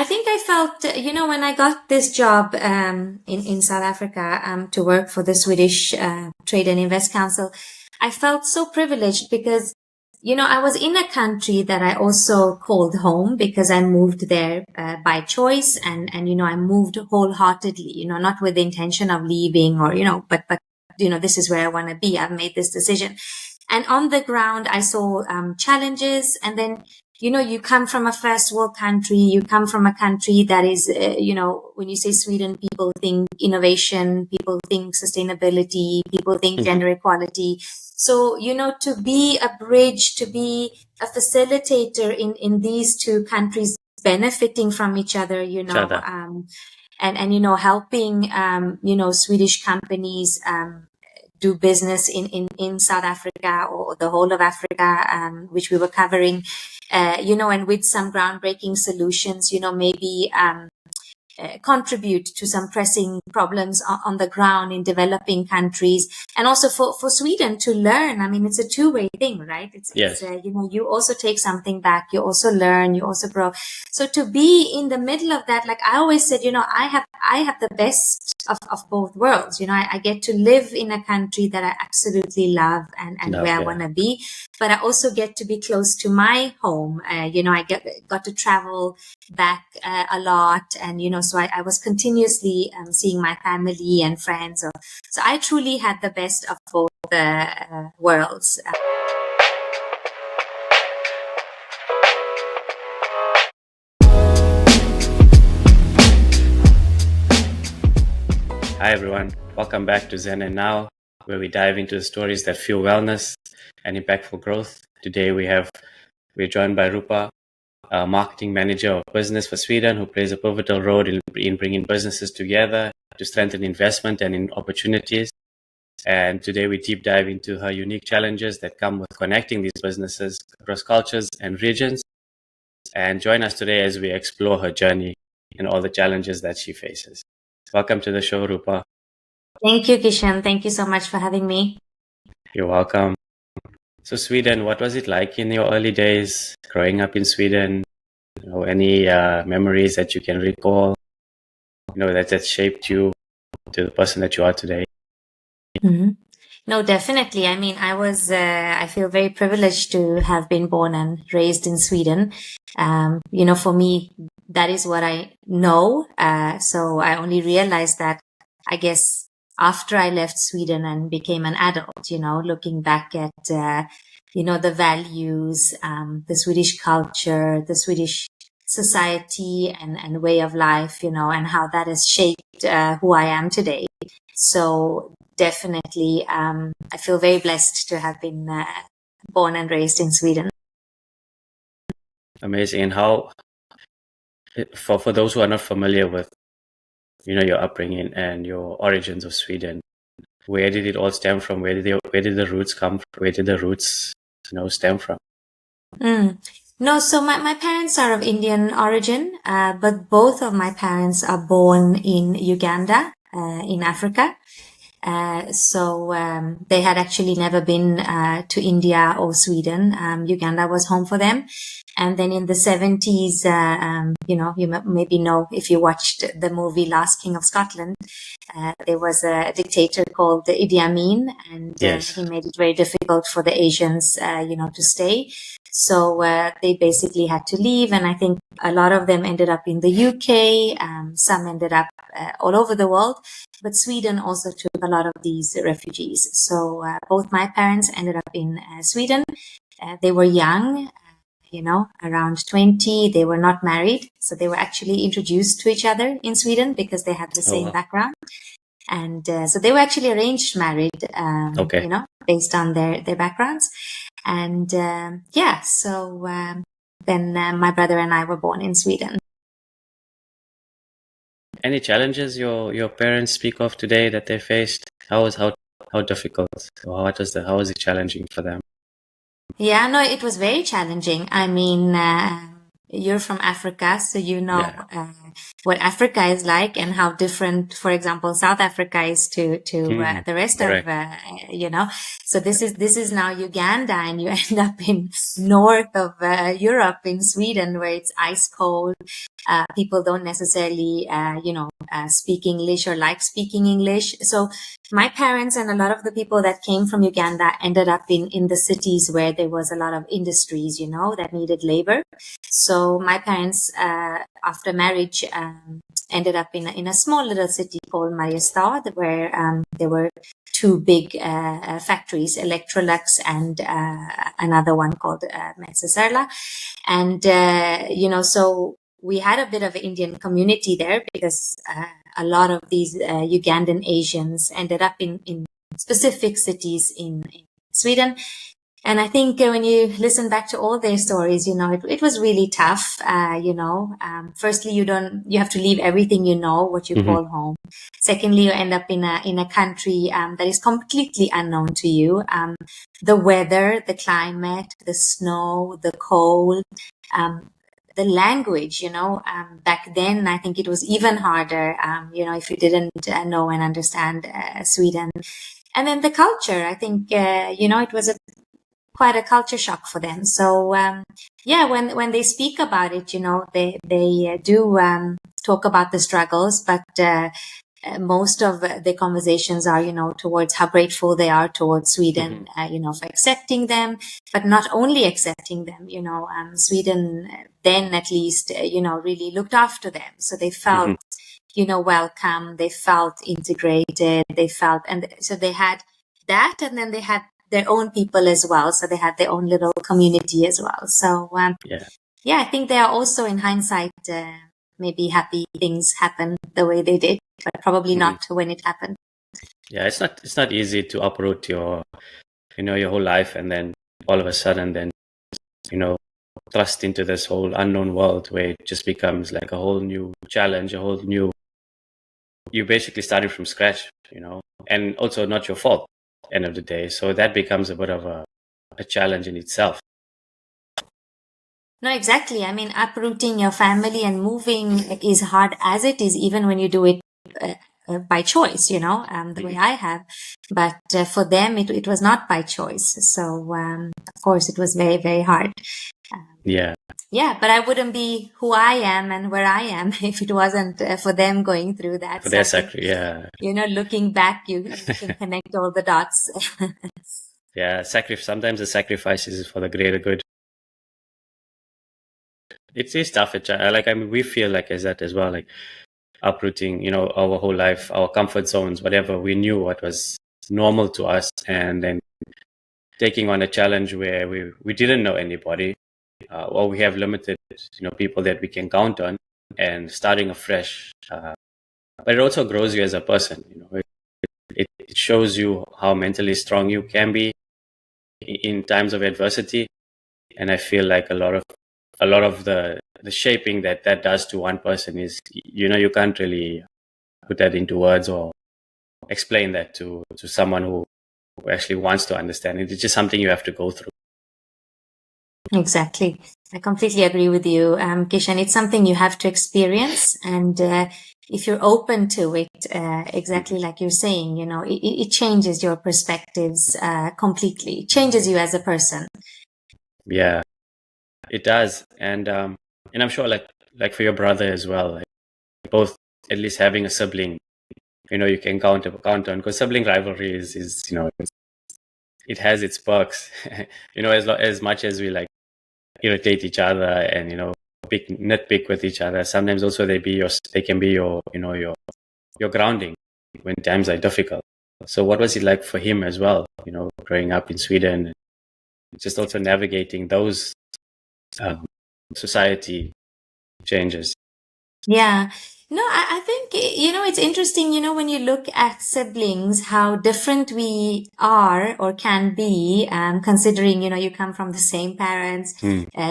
I think I felt, when I got this job in South Africa to work for the Swedish Trade and Invest Council, I felt so privileged because, I was in a country that I also called home because I moved there by choice and, I moved wholeheartedly, not with the intention of leaving or, but, this is where I want to be. I've made this decision. And on the ground, I saw challenges. And then, you come from a first world country. You come from a country that is, when you say Sweden, people think innovation, people think sustainability, people think gender equality. So, to be a bridge, to be a facilitator in these two countries benefiting from each other, and helping, Swedish companies, do business in South Africa or the whole of Africa, which we were covering, and with some groundbreaking solutions, maybe, contribute to some pressing problems on the ground in developing countries, and also for Sweden to learn. I mean, it's a two-way thing, right? It's you also take something back, you also learn, you also grow. So to be in the middle of that, like I always said, I have the best of both worlds. I get to live in a country that I absolutely love and where I want to be, but I also get to be close to my home. I got to travel back a lot, and so I was continuously seeing my family and friends. So I truly had the best of both worlds. Hi everyone, welcome back to Zen and Now, where we dive into the stories that fuel wellness and impactful growth. Today we're joined by Rupa, a marketing manager of business for Sweden, who plays a pivotal role in bringing businesses together to strengthen investment and in opportunities. And today we deep dive into her unique challenges that come with connecting these businesses across cultures and regions. And join us today as we explore her journey and all the challenges that she faces. Welcome to the show, Rupa. Thank you, Kishan. Thank you so much for having me. You're welcome. So Sweden, what was it like in your early days growing up in Sweden? Any memories that you can recall, that shaped you to the person that you are today? Mm-hmm. No, definitely. I mean, I feel very privileged to have been born and raised in Sweden. For me, that is what I know. So I only realized that, I guess, after I left Sweden and became an adult, looking back at, the values, the Swedish culture, the Swedish society and way of life, and how that has shaped who I am today. So definitely, I feel very blessed to have been born and raised in Sweden. Amazing. And how, for those who are not familiar with, your upbringing and your origins of Sweden, where did it all stem from? Where did the roots come from? Where did the roots, stem from? No, so my parents are of Indian origin, but both of my parents are born in Uganda, in Africa. So they had actually never been to India or Sweden. Uganda was home for them. And then in the 70s, you maybe know if you watched the movie Last King of Scotland, there was a dictator called Idi Amin, and he made it very difficult for the Asians, to stay. So they basically had to leave, and I think a lot of them ended up in the UK. Some ended up all over the world, but Sweden also took a lot of these refugees. So both my parents ended up in Sweden. They were young, around 20. They were not married, so they were actually introduced to each other in Sweden because they had the same background. And so they were actually arranged married, based on their backgrounds. And so then my brother and I were born in Sweden. Any challenges your parents speak of today that they faced? How difficult? Or how was it challenging for them? Yeah, no, it was very challenging. I mean, you're from Africa, so you know Yeah. what Africa is like and how different, for example, South Africa is to the rest of Correct. you know. So this is now Uganda, and you end up in north of Europe, in Sweden, where it's ice cold. People don't necessarily speak English or like speaking English. So my parents and a lot of the people that came from Uganda ended up in the cities where there was a lot of industries, that needed labor. So my parents, after marriage, ended up in a small little city called Mariestad, where there were two big factories, Electrolux and another one called Metsäserla. And, so we had a bit of an Indian community there because a lot of these Ugandan Asians ended up in specific cities in Sweden. And I think when you listen back to all their stories, it was really tough. Firstly, you have to leave everything, what you call home. Secondly, you end up in a country that is completely unknown to you. The weather, the climate, the snow, the cold, the language, back then, I think it was even harder, if you didn't know and understand Sweden. And then the culture, I think, it was quite a culture shock for them. So, when they speak about it, they do talk about the struggles, but most of the conversations are, towards how grateful they are towards Sweden, for accepting them, but not only accepting them, Sweden then at least, really looked after them. So they felt, welcome, they felt integrated, and so they had that, and then they had their own people as well. So they had their own little community as well. So, I think they are also, in hindsight, maybe happy things happened the way they did, but probably not when it happened. Yeah, it's not easy to uproot your whole life, and then all of a sudden then, thrust into this whole unknown world where it just becomes like a whole new challenge, you basically started from scratch, and also not your fault end of the day. So that becomes a bit of a challenge in itself. No, exactly. I mean, uprooting your family and moving is hard as it is, even when you do it by choice, the way I have. But for them, it was not by choice. So, of course, it was very, very hard. Yeah, but I wouldn't be who I am and where I am if it wasn't for them going through that. for their sacrifice, yeah. Looking back, you can connect all the dots. Yeah, sometimes the sacrifice is for the greater good. It's tough. We feel like as that as well, like uprooting, our whole life, our comfort zones, whatever. We knew what was normal to us, and then taking on a challenge where we didn't know anybody, or we have limited, people that we can count on, and starting afresh. But it also grows you as a person. It shows you how mentally strong you can be in times of adversity, and I feel like a lot of the shaping that does to one person is, you can't really put that into words or explain that to someone who actually wants to understand it. It's just something you have to go through. Exactly. I completely agree with you, Kishan. It's something you have to experience, and if you're open to it, exactly like you're saying, it changes your perspectives completely. It changes you as a person. Yeah, it does, and I'm sure, like for your brother as well, like both at least having a sibling, you can count on, because sibling rivalry is it has its perks. As much as we like irritate each other and nitpick with each other, sometimes also they can be your your grounding when times are difficult. So what was it like for him as well, growing up in Sweden, just also navigating those society changes? Yeah. No, I think, it's interesting, when you look at siblings, how different we are or can be, considering, you come from the same parents,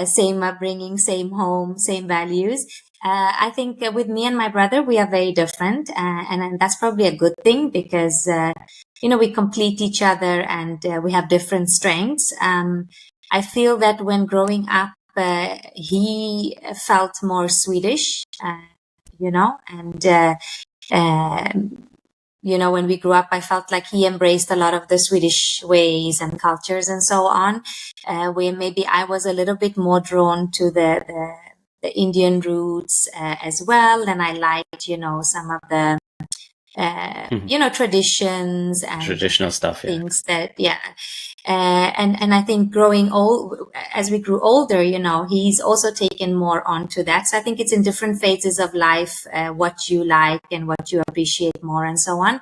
same upbringing, same home, same values. I think with me and my brother, we are very different. And that's probably a good thing because, we complete each other and we have different strengths. I feel that when growing up, he felt more Swedish, and when we grew up, I felt like he embraced a lot of the Swedish ways and cultures and so on, where maybe I was a little bit more drawn to the Indian roots as well. And I liked, some of the traditions and Traditional stuff, things that, and I think as we grew older, he's also taken more onto that. So I think it's in different phases of life, what you like and what you appreciate more and so on.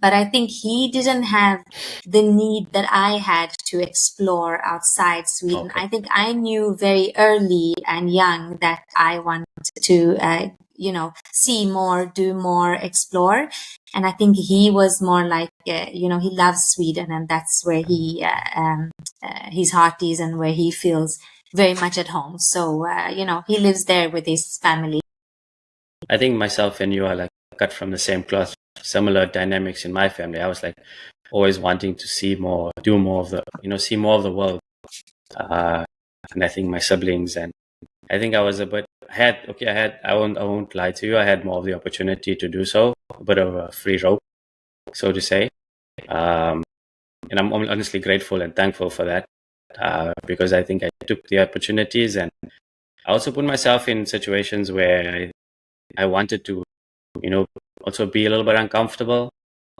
But I think he didn't have the need that I had to explore outside Sweden. Okay. I think I knew very early and young that I wanted to, see more, do more, explore. And I think he was more like, he loves Sweden, and that's where his heart is and where he feels very much at home. So, he lives there with his family. I think myself and you are like cut from the same cloth. Similar dynamics in my family. I was like always wanting to see more, do more of the, see more of the world. And I think my siblings, and I think I was I won't lie to you. I had more of the opportunity to do so, a bit of a free rope, so to say. And I'm honestly grateful and thankful for that, because I think I took the opportunities, and I also put myself in situations where I wanted to, also be a little bit uncomfortable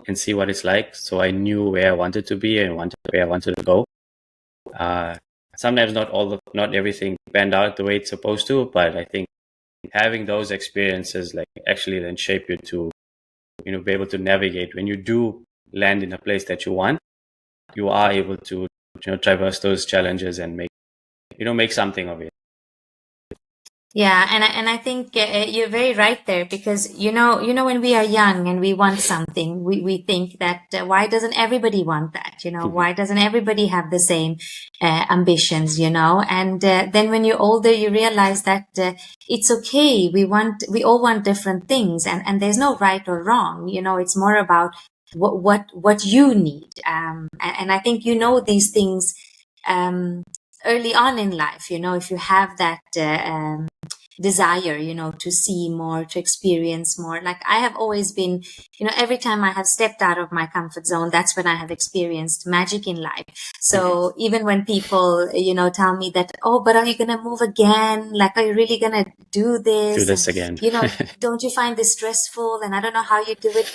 and see what it's like. So I knew where I wanted to be and where I wanted to go. Sometimes not everything panned out the way it's supposed to, but I think having those experiences like actually then shape you to, be able to navigate. When you do land in a place that you want, you are able to, traverse those challenges and make something of it. Yeah, and I think you're very right there, because when we are young and we want something, we think that why doesn't everybody want that? Why doesn't everybody have the same ambitions? And then when you're older, you realize that it's okay. We all want different things, and there's no right or wrong. It's more about what you need. And I think these things early on in life. If you have that desire, to see more, to experience more. Like I have always been, every time I have stepped out of my comfort zone, that's when I have experienced magic in life. So even when people, tell me that, oh, but are you going to move again? Like, are you really going to do this? Do this again. Don't you find this stressful? And I don't know how you do it.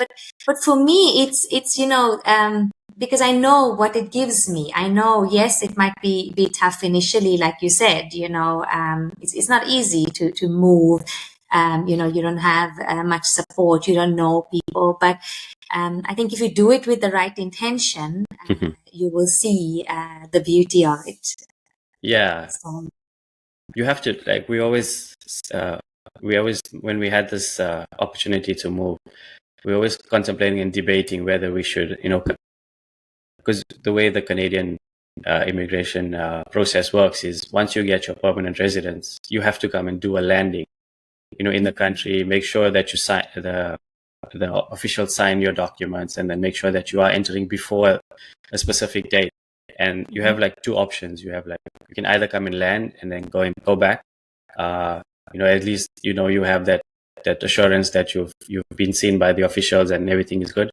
But for me, it's, because I know what it gives me. I know, yes, it might be tough initially, like you said, it's not easy to move. You don't have much support. You don't know people. But I think if you do it with the right intention, you will see the beauty of it. Yeah. So. You have to, like, we always, when we had this opportunity to move, we're always contemplating and debating whether we should, because the way the Canadian immigration process works is once you get your permanent residence, you have to come and do a landing, in the country, make sure that you sign the officials sign your documents, and then make sure that you are entering before a specific date. And you have like two options. You have you can either come and land and then go back. At least you have that assurance that you've been seen by the officials and everything is good.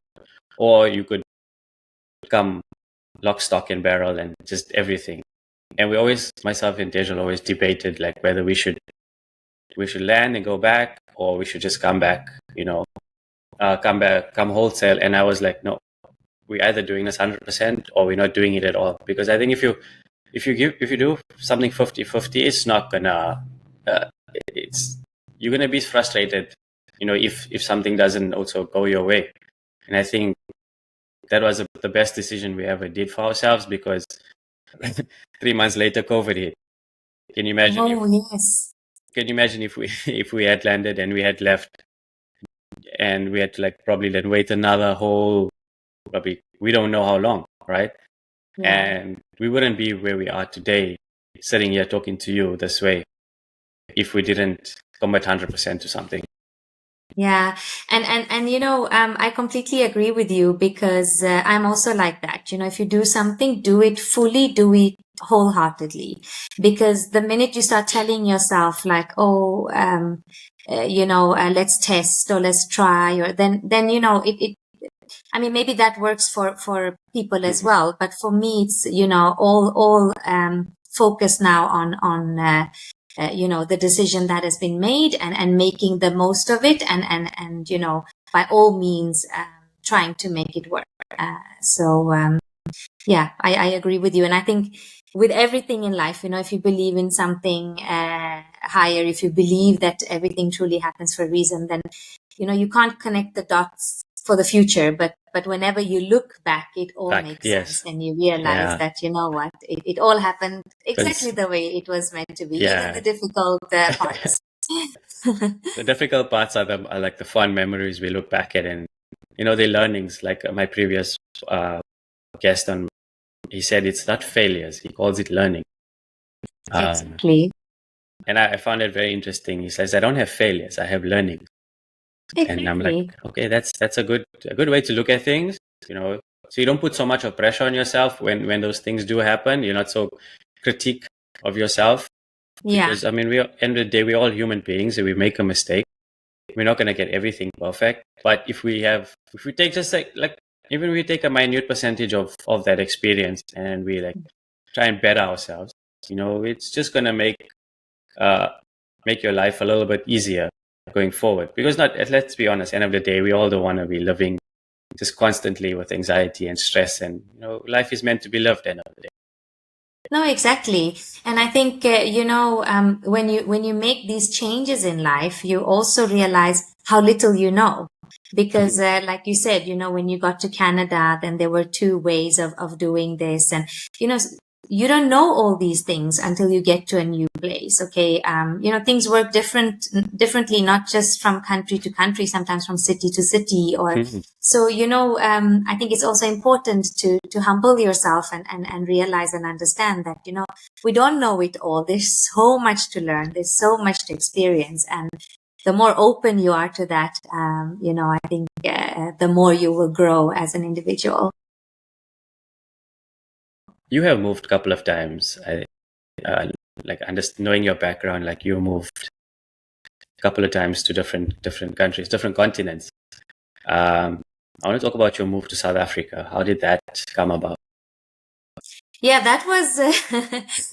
Or you could come lock, stock, and barrel and just everything. And we always, myself and Tejal always debated like whether we should land and go back, or we should just come back. Come wholesale. And I was like, no, we're either doing this 100% or we're not doing it at all. Because I think if you do something 50-50, it's not gonna, you're gonna be frustrated, if something doesn't also go your way. And I think that was the best decision we ever did for ourselves, because 3 months later, COVID hit. Can you imagine? Yes. Can you imagine if we had landed and we had left, and we had to probably then wait another whole, probably we don't know how long, right? Yeah. And we wouldn't be where we are today, sitting here talking to you this way, if we didn't commit 100% to something. Yeah. And I completely agree with you, because I'm also like that. If you do something, do it fully, do it wholeheartedly, because the minute you start telling yourself like, oh, let's test or let's try, or then I mean, maybe that works for people as well, but for me, it's, all focus now on the decision that has been made, and making the most of it, and by all means, trying to make it work. Yeah, I agree with you. And I think with everything in life, if you believe in something higher, if you believe that everything truly happens for a reason, then, you can't connect the dots for the future. But whenever you look back, it all makes sense. And you realize that, what, it all happened exactly the way it was meant to be, even the difficult parts. The difficult parts are like the fun memories we look back at, and, the learnings, like my previous guest on, he said it's not failures, he calls it learning. Exactly. And I found it very interesting. He says, I don't have failures, I have learning. Exactly. And I'm like, okay, that's a good way to look at things, so you don't put so much of pressure on yourself when those things do happen. You're not so critique of yourself, because I mean, end of the day, we're all human beings, and we make a mistake. We're not going to get everything perfect, but if we take just like even if we take a minute percentage of that experience, and we try and better ourselves, it's just going to make your life a little bit easier going forward. Because let's be honest, end of the day, we all don't want to be living just constantly with anxiety and stress, and life is meant to be lived end of the day. No, exactly. And I think, when you make these changes in life, you also realize how little you know. Because, like you said, when you got to Canada, then there were two ways of doing this. And, you don't know all these things until you get to a new place. Okay. Things work differently, not just from country to country, sometimes from city to city, or so, I think it's also important to humble yourself and realize and understand that, we don't know it all. There's so much to learn. There's so much to experience. And the more open you are to that, I think the more you will grow as an individual. You have moved a couple of times. Knowing your background, like you moved a couple of times to different countries, different continents. I want to talk about your move to South Africa. How did that come about? Yeah, that was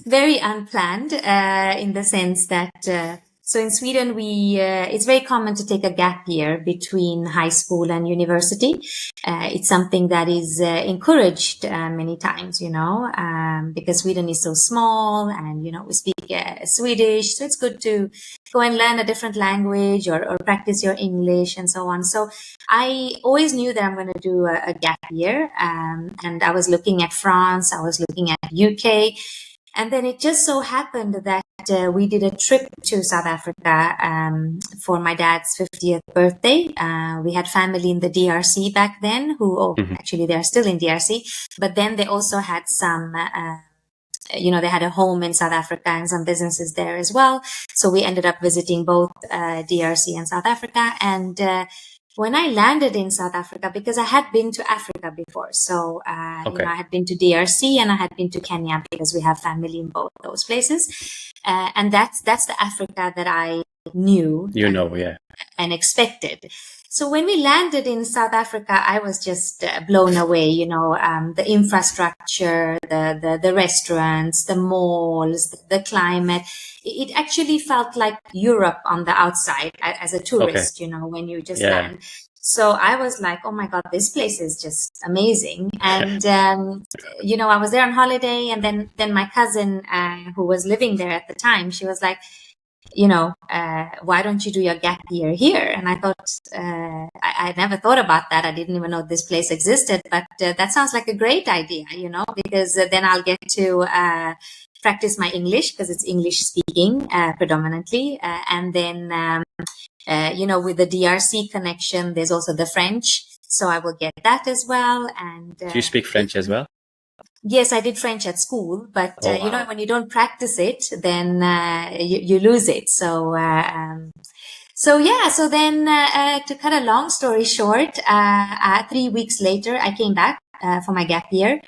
very unplanned in the sense that so in Sweden, it's very common to take a gap year between high school and university. It's something that is encouraged many times, because Sweden is so small, and, we speak Swedish. So it's good to go and learn a different language, or practice your English and so on. So I always knew that I'm going to do a gap year. And I was looking at France, I was looking at UK. And then it just so happened that we did a trip to South Africa for my dad's 50th birthday. We had family in the DRC back then, actually they're still in DRC, but then they also had some, they had a home in South Africa and some businesses there as well. So we ended up visiting both DRC and South Africa. And when I landed in South Africa, because I had been to Africa before, so I had been to DRC and I had been to Kenya because we have family in both those places, and that's the Africa that I knew, and expected. So when we landed in South Africa, I was just blown away. The infrastructure, the restaurants, the malls, the climate. It actually felt like Europe on the outside as a tourist, when you just land. So I was like, oh my God, this place is just amazing. And, I was there on holiday, and then my cousin, who was living there at the time, she was like, why don't you do your gap year here? And I thought, I never thought about that. I didn't even know this place existed, but that sounds like a great idea, because then I'll get to practice my English, because it's English speaking predominantly. And then, with the DRC connection, there's also the French. So I will get that as well. And do you speak French as well? Yes, I did French at school, but when you don't practice it, then you lose it. So then to cut a long story short, 3 weeks later, I came back for my gap year.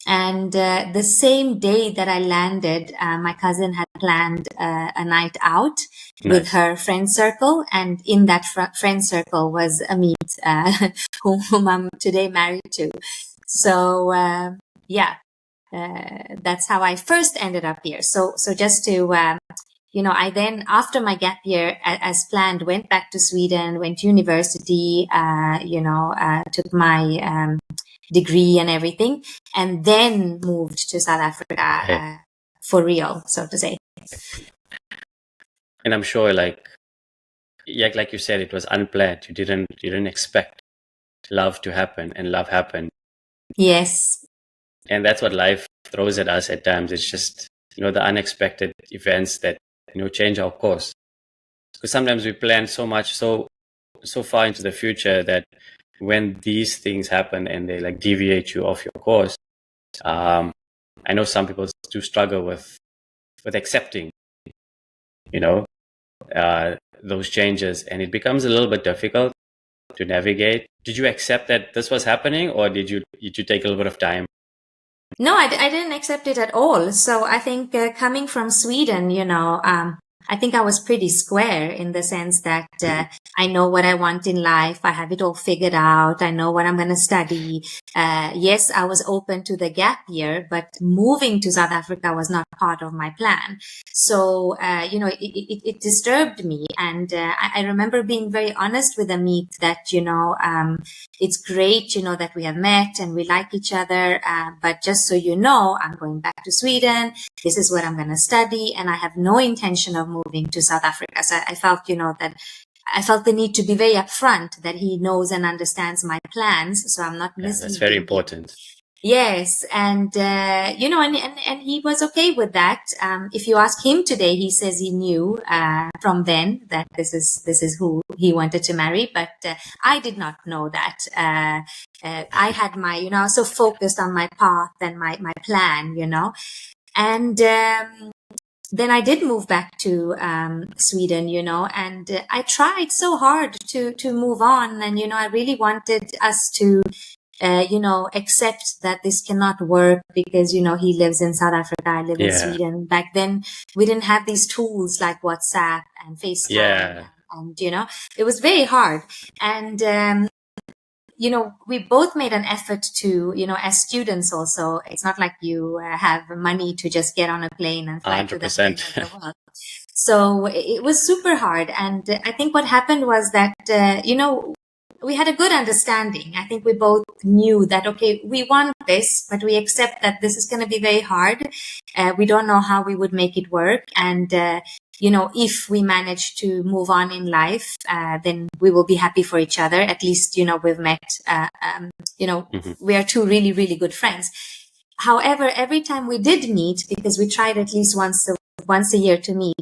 And the same day that I landed, my cousin had planned a night out with Nice. her friend circle. And in that friend circle was Amit, whom I'm today married to. So, yeah, that's how I first ended up here. So just to, I then, after my gap year, as planned, went back to Sweden, went to university, took my degree and everything, and then moved to South Africa Okay. for real, so to say. And I'm sure, like you said, it was unplanned. You didn't expect love to happen, and love happened. Yes. And that's what life throws at us at times. It's just, the unexpected events that, change our course. Because sometimes we plan so much, so far into the future, that when these things happen and they like deviate you off your course, I know some people do struggle with accepting, those changes, and it becomes a little bit difficult to navigate. Did you accept that this was happening, or did you take a little bit of time? No, I didn't accept it at all. So I think coming from Sweden, I think I was pretty square in the sense that I know what I want in life. I have it all figured out. I know what I'm going to study. Yes, I was open to the gap year, but moving to South Africa was not part of my plan. So, it disturbed me. And I remember being very honest with Amit that, it's great, that we have met and we like each other. But just so you know, I'm going back to Sweden. This is what I'm going to study. And I have no intention of moving to South Africa. So I felt, that I felt the need to be very upfront that he knows and understands my plans. So I'm not misleading. That's very important. Yes. And, and he was okay with that. If you ask him today, he says he knew, from then that this is who he wanted to marry. But, I did not know that. I had my, I was so focused on my path and my plan, and, then I did move back to Sweden, and I tried so hard to move on. And, I really wanted us to accept that this cannot work because, he lives in South Africa, I live in Sweden. Back then, we didn't have these tools like WhatsApp and FaceTime. Yeah. And, it was very hard. And, we both made an effort to, as students also, it's not like you have money to just get on a plane and fly 100%. to the end of the world. So it was super hard. And I think what happened was that, we had a good understanding. I think we both knew that, okay, we want this, but we accept that this is going to be very hard. We don't know how we would make it work. And, if we manage to move on in life, then we will be happy for each other. At least, we've met, we are two really, really good friends. However, every time we did meet, because we tried at least once a year to meet,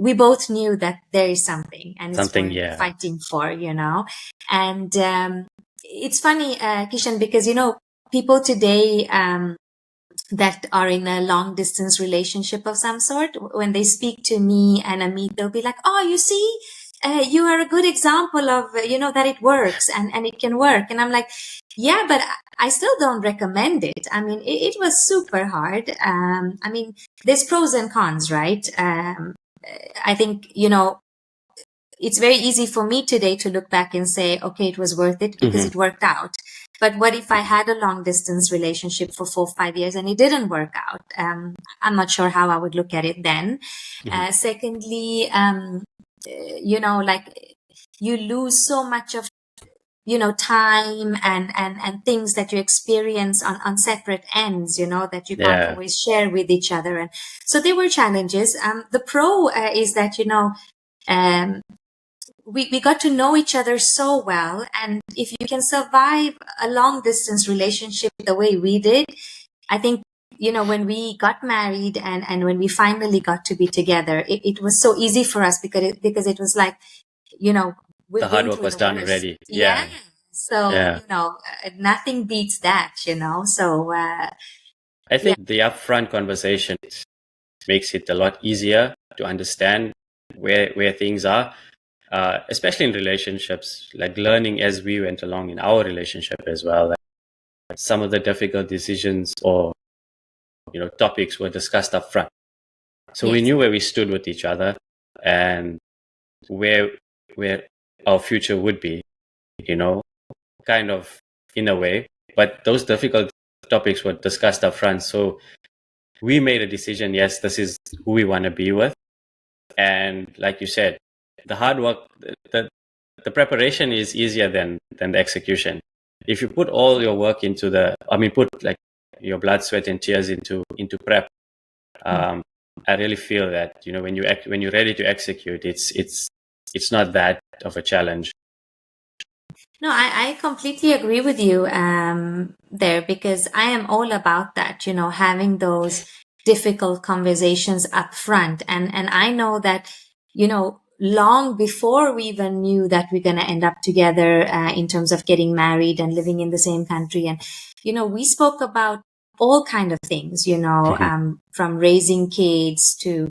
we both knew that there is something and it's worth fighting for, And it's funny, Kishan, because, people today that are in a long distance relationship of some sort, when they speak to me and Amit, they'll be like, oh, you see, you are a good example of, that it works and it can work. And I'm like, yeah, but I still don't recommend it. I mean, it was super hard. I mean, there's pros and cons, right? I think, it's very easy for me today to look back and say, okay, it was worth it because it worked out. But what if I had a long distance relationship for 4 or 5 years and it didn't work out? I'm not sure how I would look at it then. Secondly, like you lose so much of, time and things that you experience on separate ends, that you can't always share with each other. And so there were challenges. The pro is that, we got to know each other so well. And if you can survive a long distance relationship the way we did, I think, when we got married and when we finally got to be together, it was so easy for us because it was like, the hard work was done already. Yeah. So, nothing beats that, so, I think the upfront conversation makes it a lot easier to understand where things are. Especially in relationships, like learning as we went along in our relationship as well, that some of the difficult decisions or topics were discussed up front. So we Yes. knew where we stood with each other and where our future would be, kind of in a way. But those difficult topics were discussed up front. So we made a decision, yes, this is who we want to be with. And like you said, the hard work, the preparation is easier than the execution. If you put all your work into put like your blood, sweat, and tears into prep, I really feel that when you're ready to execute, it's not that of a challenge. No, I completely agree with you there, because I am all about that, having those difficult conversations up front. And I know that, long before we even knew that we're going to end up together in terms of getting married and living in the same country. And, we spoke about all kind of things, from raising kids to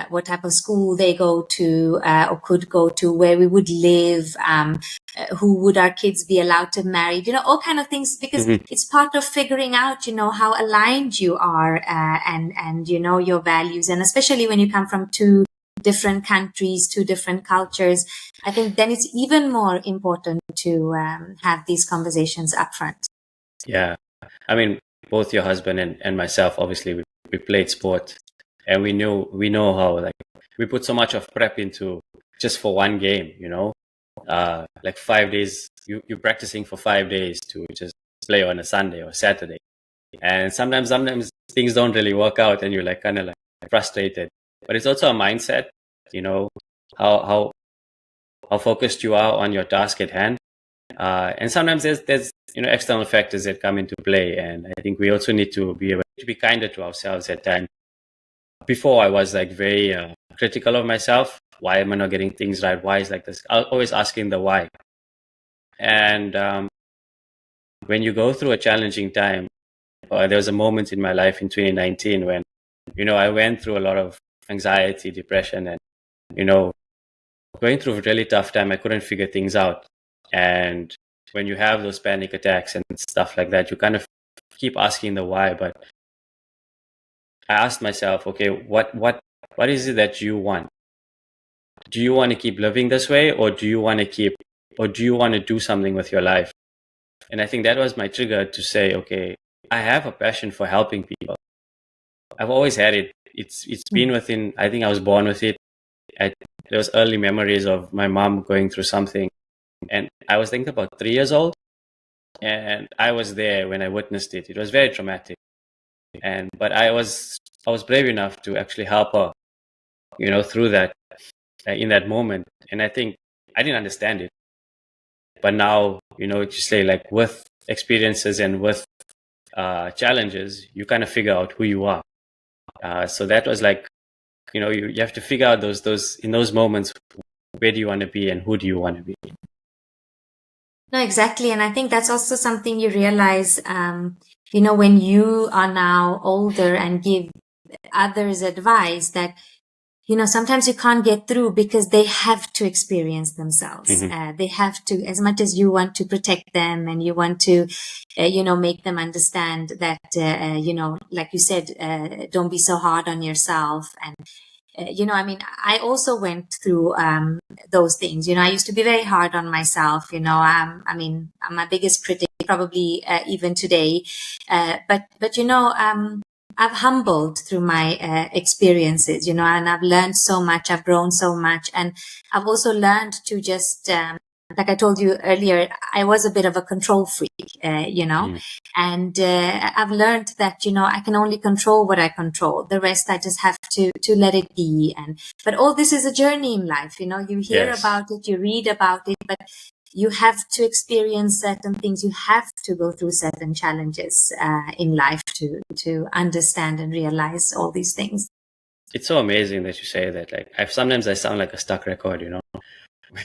what type of school they go to or could go to, where we would live, who would our kids be allowed to marry, all kind of things, because it's part of figuring out, how aligned you are and your values. And especially when you come from two different countries, two different cultures, I think then it's even more important to have these conversations up front. Yeah. I mean, both your husband and myself, obviously, we played sport, and we know how, like, we put so much of prep into just for one game, like 5 days, you're practicing for 5 days to just play on a Sunday or Saturday. And sometimes things don't really work out and you're like kind of like frustrated. But it's also a mindset, how focused you are on your task at hand. And sometimes there's external factors that come into play, and I think we also need to be able to be kinder to ourselves at times. Before, I was like very critical of myself. Why am I not getting things right? Why is like this? I was always asking the why. And when you go through a challenging time, there was a moment in my life in 2019 when I went through a lot of anxiety, depression, and going through a really tough time. I couldn't figure things out. And when you have those panic attacks and stuff like that, you kind of keep asking the why. But I asked myself, okay, what is it that you want? Do you want to keep living this way, or do you want to do something with your life? And I think that was my trigger to say, okay, I have a passion for helping people. I've always had it. It's been within, I think I was born with it. There was early memories of my mom going through something. And I was thinking about 3 years old. And I was there when I witnessed it. It was very traumatic. But I was brave enough to actually help her, through that, in that moment. And I think I didn't understand it. But now, you say, like, with experiences and with challenges, you kind of figure out who you are. So that was like, you have to figure out those in those moments, where do you want to be and who do you want to be? No, exactly. And I think that's also something you realize, when you are now older and give others advice, that, sometimes you can't get through because they have to experience themselves. They have to, as much as you want to protect them and you want to, make them understand that, like you said, don't be so hard on yourself. And, I also went through those things. I used to be very hard on myself. I'm my biggest critic, probably even today. But I've humbled through my experiences, and I've learned so much. I've grown so much, and I've also learned to just, like I told you earlier, I was a bit of a control freak, and I've learned that, I can only control what I control. The rest I just have to let it be. But all this is a journey in life, you hear about it, you read about it, but you have to experience certain things. You have to go through certain challenges in life to understand and realize all these things. It's so amazing that you say that. Like, sometimes I sound like a stuck record,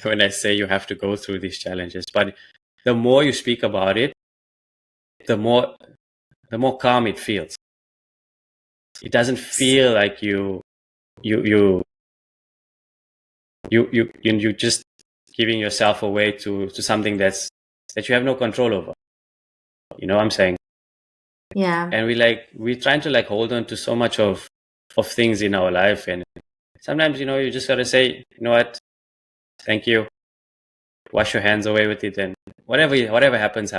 when I say you have to go through these challenges. But the more you speak about it, the more calm it feels. It doesn't feel like you just giving yourself away to something that you have no control over. You know what I'm saying? Yeah. And we're trying to hold on to so much of things in our life, and sometimes you just gotta say, you know what, thank you, wash your hands away with it, and whatever happens.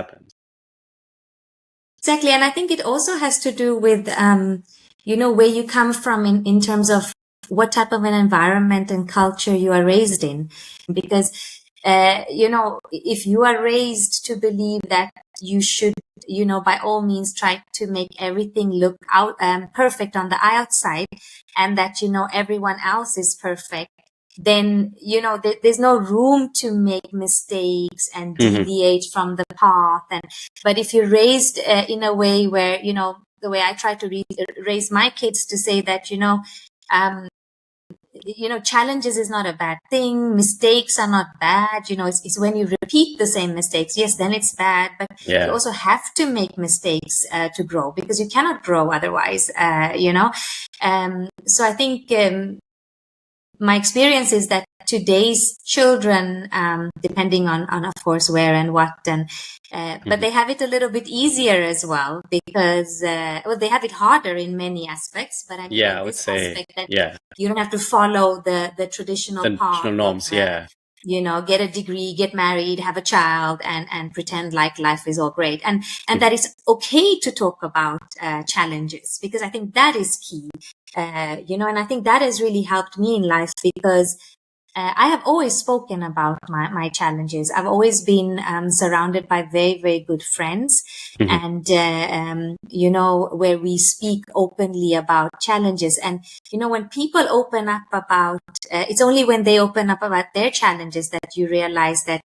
Exactly. And I think it also has to do with, where you come from in terms of what type of an environment and culture you are raised in. Because, if you are raised to believe that you should, by all means try to make everything look perfect on the outside, and that, everyone else is perfect, then, there's no room to make mistakes and deviate from the path. But if you're raised in a way where, the way I try to raise my kids to say that, um, challenges is not a bad thing. Mistakes are not bad. It's when you repeat the same mistakes. Yes, then it's bad. But you also have to make mistakes to grow, because you cannot grow otherwise, So I think my experience is that today's children, depending on of course where and what, but they have it a little bit easier as well, because they have it harder in many aspects. But I mean, I would say, aspect that you don't have to follow the traditional path norms. of, get a degree, get married, have a child, and pretend like life is all great. And that it's okay to talk about challenges, because I think that is key. And I think that has really helped me in life, because I have always spoken about my challenges. I've always been surrounded by very, very good friends, and, where we speak openly about challenges. And, when people open up about, it's only when they open up about their challenges that you realize that,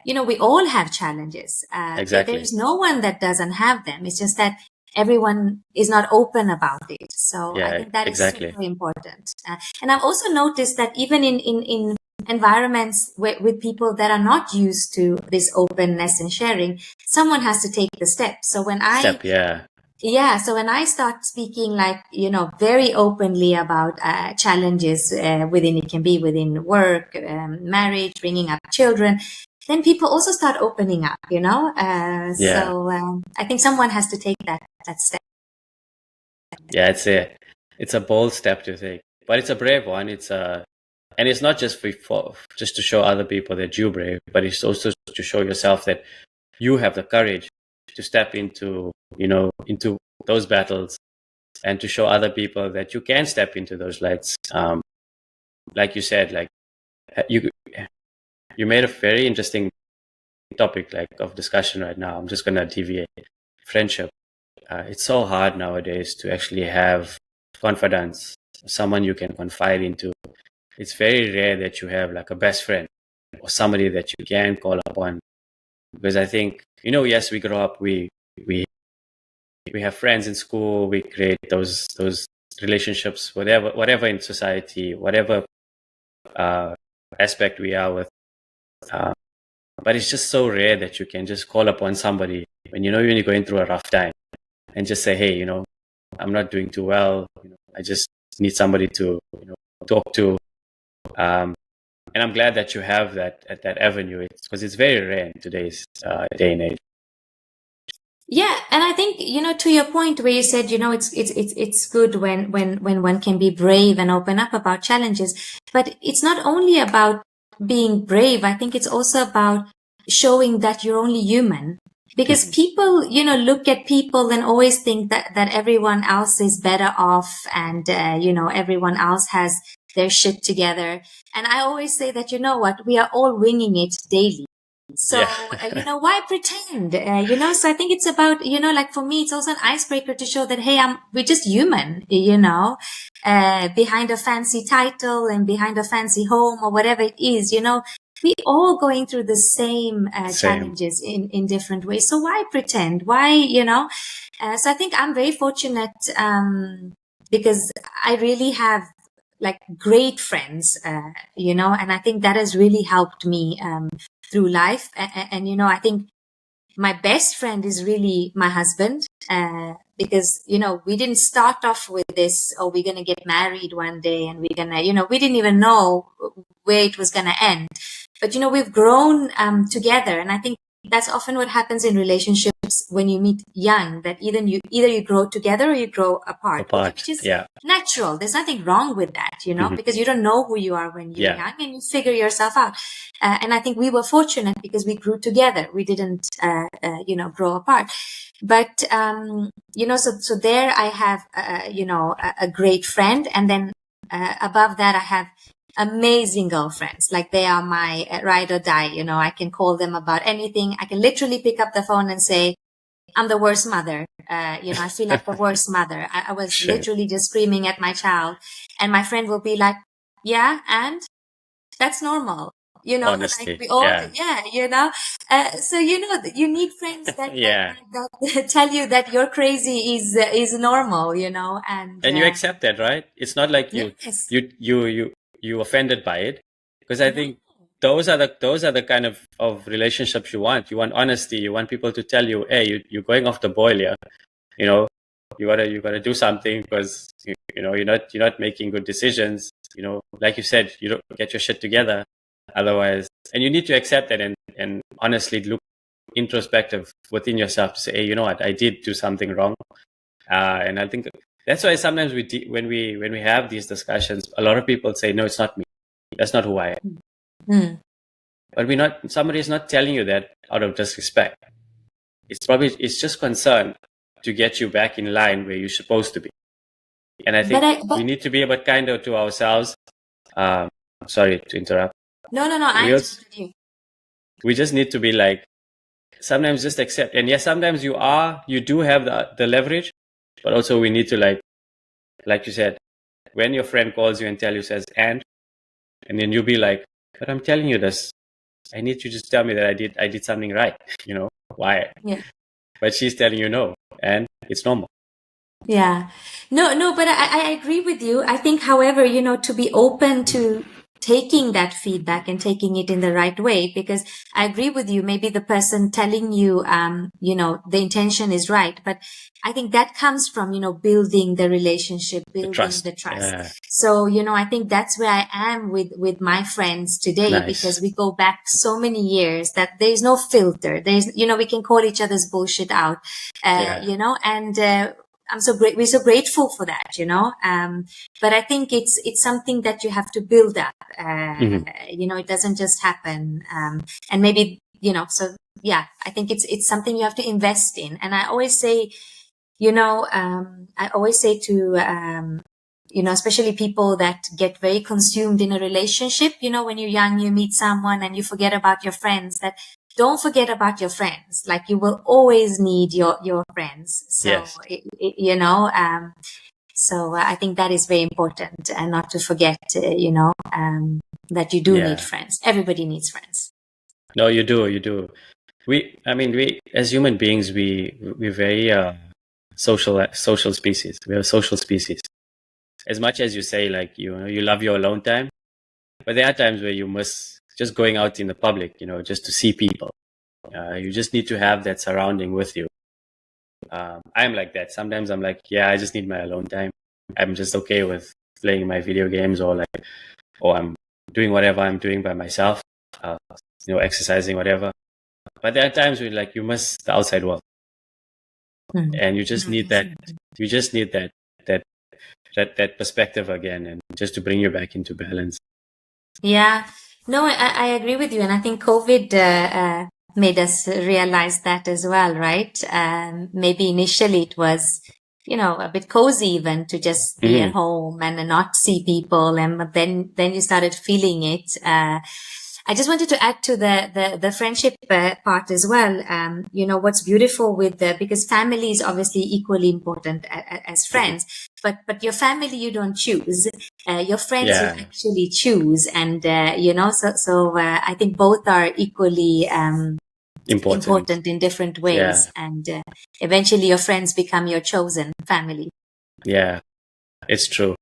we all have challenges. Exactly. There's no one that doesn't have them. It's just that everyone is not open about it. So I think that is super important. And I've also noticed that even in environments with people that are not used to this openness and sharing, someone has to take the step. So when so when I start speaking very openly about challenges it can be within work, marriage, bringing up children, then people also start opening up, So I think someone has to take that step. Yeah, it's a bold step to take, but it's a brave one. And it's not just just to show other people that you're brave, but it's also to show yourself that you have the courage to step into those battles, and to show other people that you can step into those lights. Like you said, you made a very interesting topic of discussion right now. I'm just gonna deviate. Friendship. It's so hard nowadays to actually have confidence, someone you can confide into. It's very rare that you have a best friend or somebody that you can call upon, because I think yes, we grow up, we have friends in school, we create those relationships, whatever in society, whatever aspect we are with. But it's just so rare that you can just call upon somebody when when you're going through a rough time, and just say, hey, I'm not doing too well. I just need somebody to talk to. And I'm glad that you have that avenue, because it's very rare in today's day and age. Yeah, and I think to your point where you said it's good when one can be brave and open up about challenges, but it's not only about being brave. I think it's also about showing that you're only human, because people look at people and always think that everyone else is better off, and everyone else has their shit together. And I always say that what, we are all winging it daily. So, why pretend? So I think it's about, for me, it's also an icebreaker to show that, hey, we're just human, behind a fancy title and behind a fancy home or whatever it is, we all going through the same challenges in different ways. So why pretend? Why, so I think I'm very fortunate, because I really have great friends, and I think that has really helped me, through life. And I think my best friend is really my husband, because, we didn't start off with this, oh, we're going to get married one day and we're going to, we didn't even know where it was going to end. But, we've grown together. And I think that's often what happens in relationships relationships when you meet young, that either you grow together or you grow apart, which is natural. There's nothing wrong with that, because you don't know who you are when you're young, and you figure yourself out. And I think we were fortunate because we grew together. We didn't, grow apart. But, so there I have, a great friend. And then above that, I have amazing girlfriends. Like, they are my ride or die. I can call them about anything. I can literally pick up the phone and say, I'm the worst mother. I feel like the worst mother. I was literally just screaming at my child, and my friend will be like, yeah, and that's normal. Honesty. Like we all, so, you need friends that tell you that you're crazy is normal, and you accept that, right? It's not like you offended by it, because I think those are the kind of relationships you want. You want honesty. You want people to tell you, hey, you're going off the boil here. You gotta do something, because you're not making good decisions. Like you said, you don't get your shit together otherwise. And you need to accept that and honestly look introspective within yourself to say, hey, you know what, I did do something wrong. And I think that's why sometimes when we have these discussions, a lot of people say, no, it's not me. That's not who I am. But somebody is not telling you that out of disrespect. It's just concern to get you back in line where you're supposed to be. And I think we need to be a bit kinder to ourselves. Sorry to interrupt. No, I interrupted you. We just need to be like, sometimes just accept. And yes, sometimes you do have the leverage, but also we need to, like you said, when your friend calls you and says, and then you be like, but I'm telling you this. I need you to just tell me that I did something right. Why? Yeah. But she's telling you no, and it's normal. Yeah. No, but I agree with you. I think, however, to be open to taking that feedback and taking it in the right way, because I agree with you. Maybe the person telling you, the intention is right, but I think that comes from, building the relationship, building the trust. Yeah. So, I think that's where I am with my friends today, because we go back so many years that there's no filter. We can call each other's bullshit out, and, we're so grateful for that, but I think it's something that you have to build up. It doesn't just happen. And maybe, I think it's something you have to invest in. And I always say, to, especially people that get very consumed in a relationship, when you're young, you meet someone and you forget about your friends, that don't forget about your friends. Like, you will always need your friends. So, yes. So I think that is very important, and not to forget, that you do need friends. Everybody needs friends. No, you do. We as human beings, we're very social species. We're a social species. As much as you say, like, you love your alone time, but there are times where you must just going out in the public, just to see people. You just need to have that surrounding with you. I'm like that. Sometimes I'm like, I just need my alone time. I'm just okay with playing my video games, or I'm doing whatever I'm doing by myself, exercising, whatever. But there are times where, like, you miss the outside world, and you just need that. You just need that perspective again, and just to bring you back into balance. Yeah, no, I agree with you, and I think COVID made us realize that as well, right? Maybe initially it was, a bit cozy even to just be at home and not see people, and then you started feeling it. I just wanted to add to the friendship part as well. What's beautiful because family is obviously equally important as friends, but your family you don't choose. Your friends you actually choose, and so I think both are equally important in different ways, and eventually your friends become your chosen family. Yeah, it's true.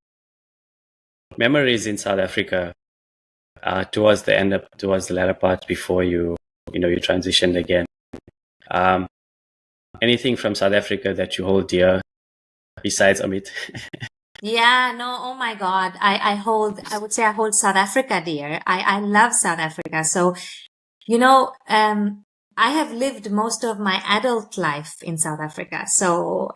Memories in South Africa, towards the latter part before you transitioned again. Anything from South Africa that you hold dear besides Amit? Yeah, no, oh my God. I would say I hold South Africa dear. I love South Africa. So, I have lived most of my adult life in South Africa. So,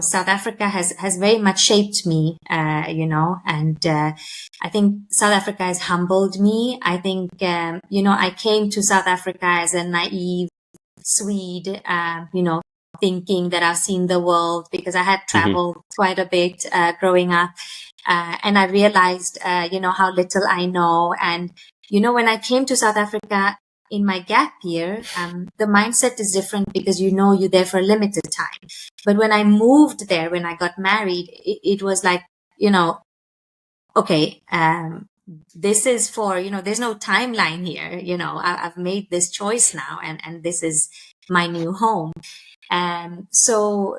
South Africa has very much shaped me, and I think South Africa has humbled me. I think, I came to South Africa as a naive Swede, thinking that I've seen the world because I had traveled quite a bit growing up. And I realized, how little I know. And, when I came to South Africa in my gap year, the mindset is different because you're there for a limited time. But when I moved there, when I got married, it was like, okay, this is for, there's no timeline here. I've made this choice now and this is my new home. So,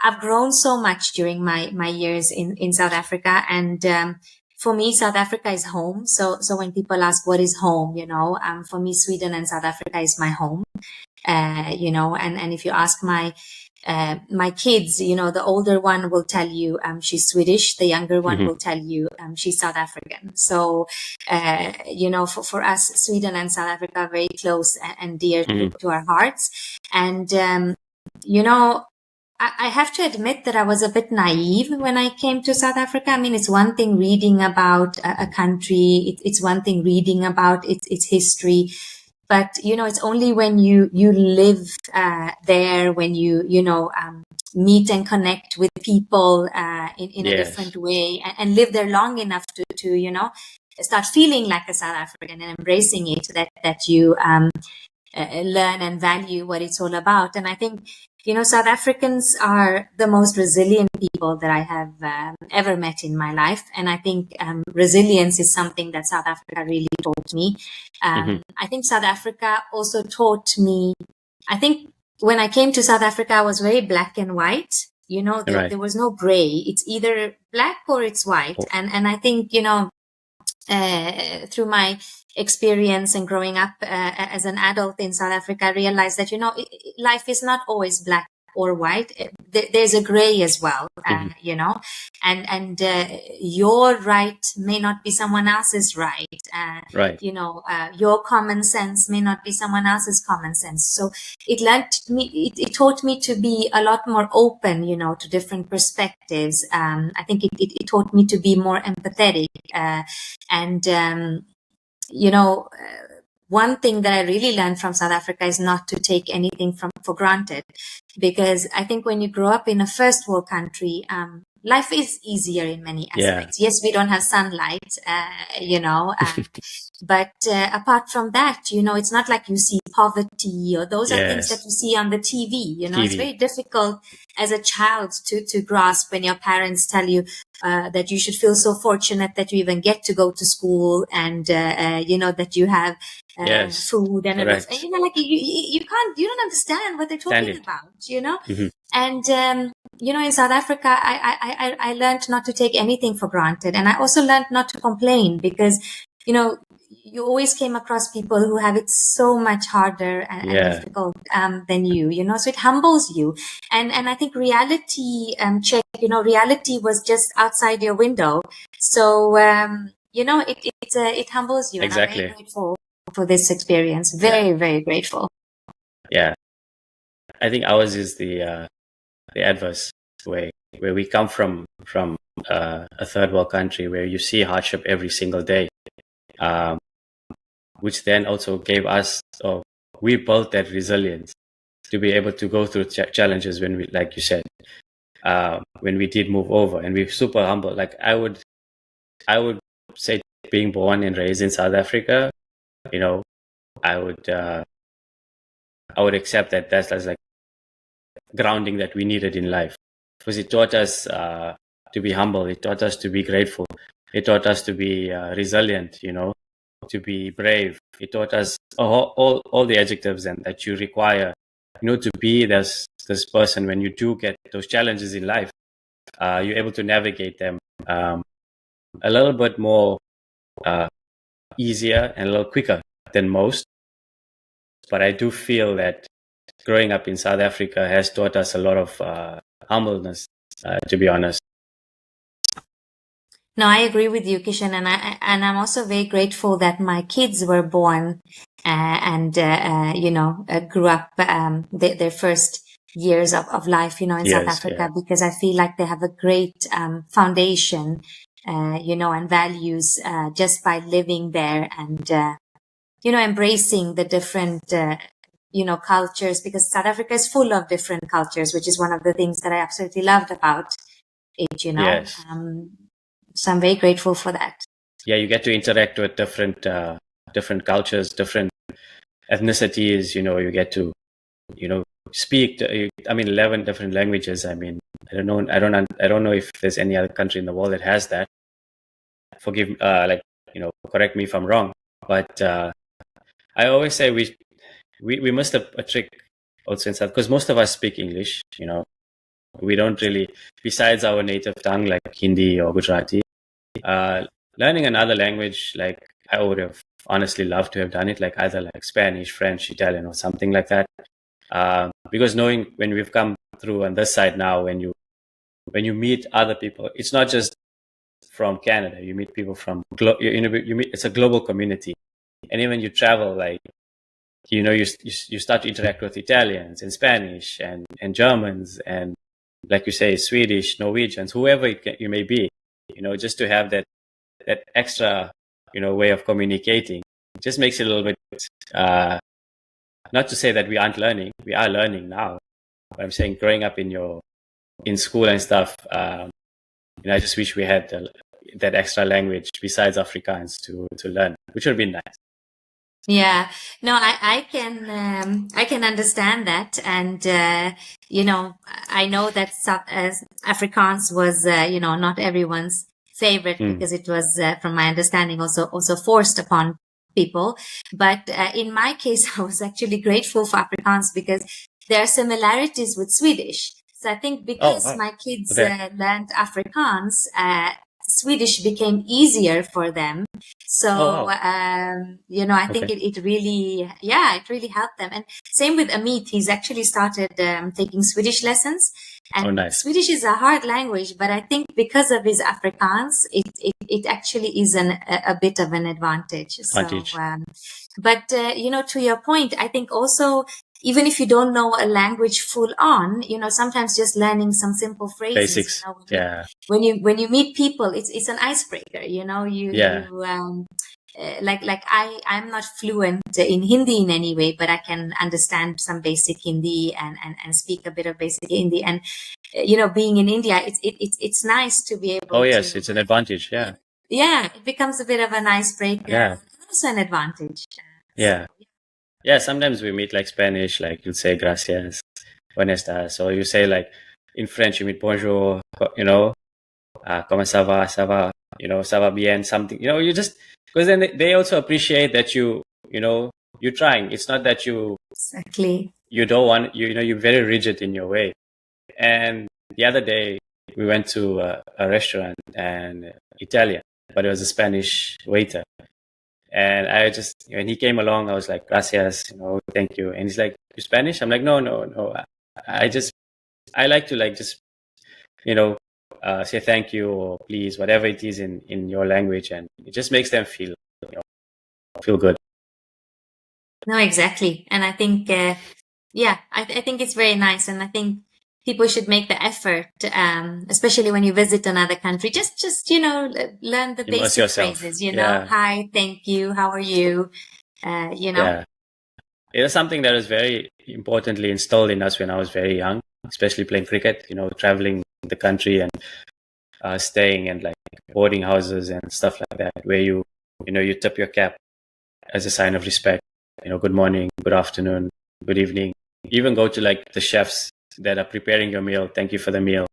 I've grown so much during my years in South Africa. And, for me, South Africa is home. So when people ask what is home, for me, Sweden and South Africa is my home. And if you ask my kids, the older one will tell you, she's Swedish. The younger one will tell you, she's South African. So, for us, Sweden and South Africa are very close and dear to our hearts. And, I have to admit that I was a bit naive when I came to South Africa. I mean, it's one thing reading about a country. It's one thing reading about its history. But, it's only when you live there, when you meet and connect with people in a different way and live there long enough to start feeling like a South African and embracing it, that you learn and value what it's all about. And I think, South Africans are the most resilient people that I have ever met in my life. And I think resilience is something that South Africa really taught me. I think South Africa also taught me, I think when I came to South Africa, I was very black and white. There was no gray. It's either black or it's white. And I think, through my experience and growing up as an adult in South Africa, I realized that, life is not always black or white. There's a gray as well, and your right may not be someone else's right. Your common sense may not be someone else's common sense. So it taught me to be a lot more open, to different perspectives. I think it taught me to be more empathetic, one thing that I really learned from South Africa is not to take anything for granted, because I think when you grow up in a first world country, life is easier in many aspects. Yes, we don't have sunlight, but apart from that, it's not like you see poverty or those are things that you see on the TV. It's very difficult as a child to grasp when your parents tell you that you should feel so fortunate that you even get to go to school and, that you have food and everything. You don't understand what they're talking about, And, in South Africa, I learned not to take anything for granted. And I also learned not to complain because, you always came across people who have it so much harder and difficult than you, so it humbles you. And I think reality check, reality was just outside your window. So, it humbles you. Exactly. And I'm very grateful for this experience. Very, very grateful. Yeah. I think ours is the adverse way, where we come from a third world country where you see hardship every single day, which then also gave us, we built that resilience to be able to go through challenges when we, like you said, when we did move over, and we're super humble. Like I would say, being born and raised in South Africa, I would accept that that's like grounding that we needed in life, because it taught us to be humble. It taught us to be grateful. It taught us to be resilient, to be brave. It taught us all the adjectives and that you require, to be this person when you do get those challenges in life. You're able to navigate them a little bit more easier and a little quicker than most. But I do feel that growing up in South Africa has taught us a lot of humbleness, to be honest. No, I agree with you, Kishan, and I'm also very grateful that my kids were born and grew up their first years of life, in South Yes, yeah, Africa, because I feel like they have a great foundation, and values just by living there and embracing the different cultures, because South Africa is full of different cultures, which is one of the things that I absolutely loved about it. yes, So I'm very grateful for that. yeah. You get to interact with different cultures, different ethnicities. You get to speak. I mean, 11 different languages. I mean, I don't know if there's any other country in the world that has that. Forgive, correct me if I'm wrong, but I always say we must have a trick also in South, because most of us speak English. We don't really, besides our native tongue like Hindi or Gujarati, uh, learning another language, like I would have honestly loved to have done it, like either like Spanish, French, Italian, or something like that. Because knowing when we've come through on this side now, when you meet other people, it's not just from Canada. You meet people from you meet, it's a global community, and even you travel, like you start to interact with Italians and Spanish and Germans and, like you say, Swedish, Norwegians, whoever you may be, just to have that extra way of communicating. It just makes it a little bit not to say that we aren't learning. We are learning now. But I'm saying growing up in school and stuff, I just wish we had that extra language besides Afrikaans to learn, which would be nice. Yeah, no, I can understand that, and I know that Afrikaans was not everyone's favorite, because it was, from my understanding, also forced upon people. But in my case, I was actually grateful for Afrikaans because there are similarities with Swedish. So I think Oh, because wow. my kids Okay. learned Afrikaans, Swedish became easier for them. Oh, So, wow. I think Okay. it really, yeah, it really helped them. And same with Amit, he's actually started taking Swedish lessons. Oh, And nice. Swedish is a hard language, but I think because of his Afrikaans, it actually is a bit of an advantage. So, Advantage. but, to your point, I think also, even if you don't know a language full on, sometimes just learning some simple phrases, Basics. Yeah. when you meet people, it's an icebreaker. Yeah. Like I'm not fluent in Hindi in any way, but I can understand some basic Hindi and speak a bit of basic Hindi. And being in India, it's nice to be Oh, able yes. to, It's an advantage. Yeah. yeah, it becomes a bit of an icebreaker, Yeah. and also an advantage. Yeah. Yeah. Sometimes we meet like Spanish, like you'll say gracias, buenas estás, or you say like in French, you meet bonjour, comment ça va, ça va bien, something, you just, because then they also appreciate that you're trying. It's not that Exactly. you don't want, you're very rigid in your way. And the other day we went to a restaurant and Italian, but it was a Spanish waiter. And when he came along, I was like, gracias, thank you. And he's like, you Spanish? I'm like, no, no, no. I like to like just, you know, say thank you or please, whatever it is in your language. And it just makes them feel good. No, exactly. And I think, I think it's very nice. And I think people should make the effort, especially when you visit another country, just, learn the Immerse basic yourself. phrases, Yeah. hi, thank you, how are you? Yeah. It was something that was very importantly installed in us when I was very young, especially playing cricket, traveling the country and staying in like boarding houses and stuff like that, where you tip your cap as a sign of respect. Good morning, good afternoon, good evening. Even go to like the chefs that are preparing your meal. Thank you for the meal.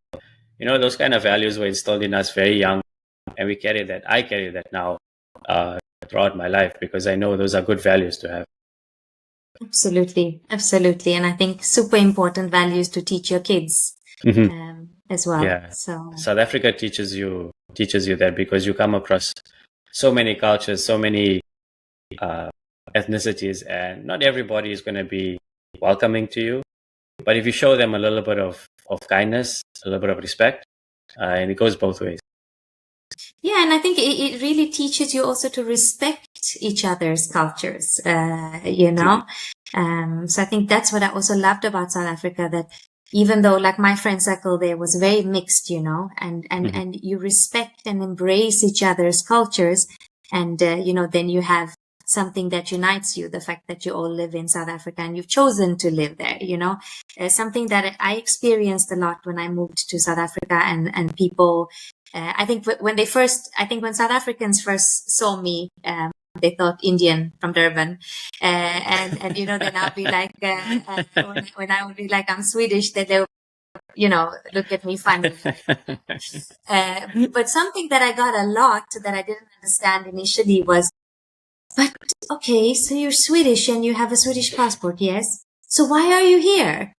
Those kind of values were installed in us very young, and we carry that. I carry that now throughout my life because I know those are good values to have. Absolutely. Absolutely. And I think super important values to teach your kids, Mhm. as well. Yeah. So, South Africa teaches you that because you come across so many cultures, so many ethnicities, and not everybody is going to be welcoming to you. But if you show them a little bit of kindness, a little bit of respect, and it goes both ways. Yeah, and I think it really teaches you also to respect each other's cultures, So I think that's what I also loved about South Africa, that even though like my friend circle there was very mixed, and you respect and embrace each other's cultures. And, then you have something that unites you, the fact that you all live in South Africa and you've chosen to live there, something that I experienced a lot when I moved to South Africa, and people, I think when South Africans first saw me, they thought Indian from Durban, then I'll be like, when I would be like I'm Swedish, then they would, look at me funny. But something that I got a lot that I didn't understand initially was, but okay, so you're Swedish and you have a Swedish passport, yes? So why are you here?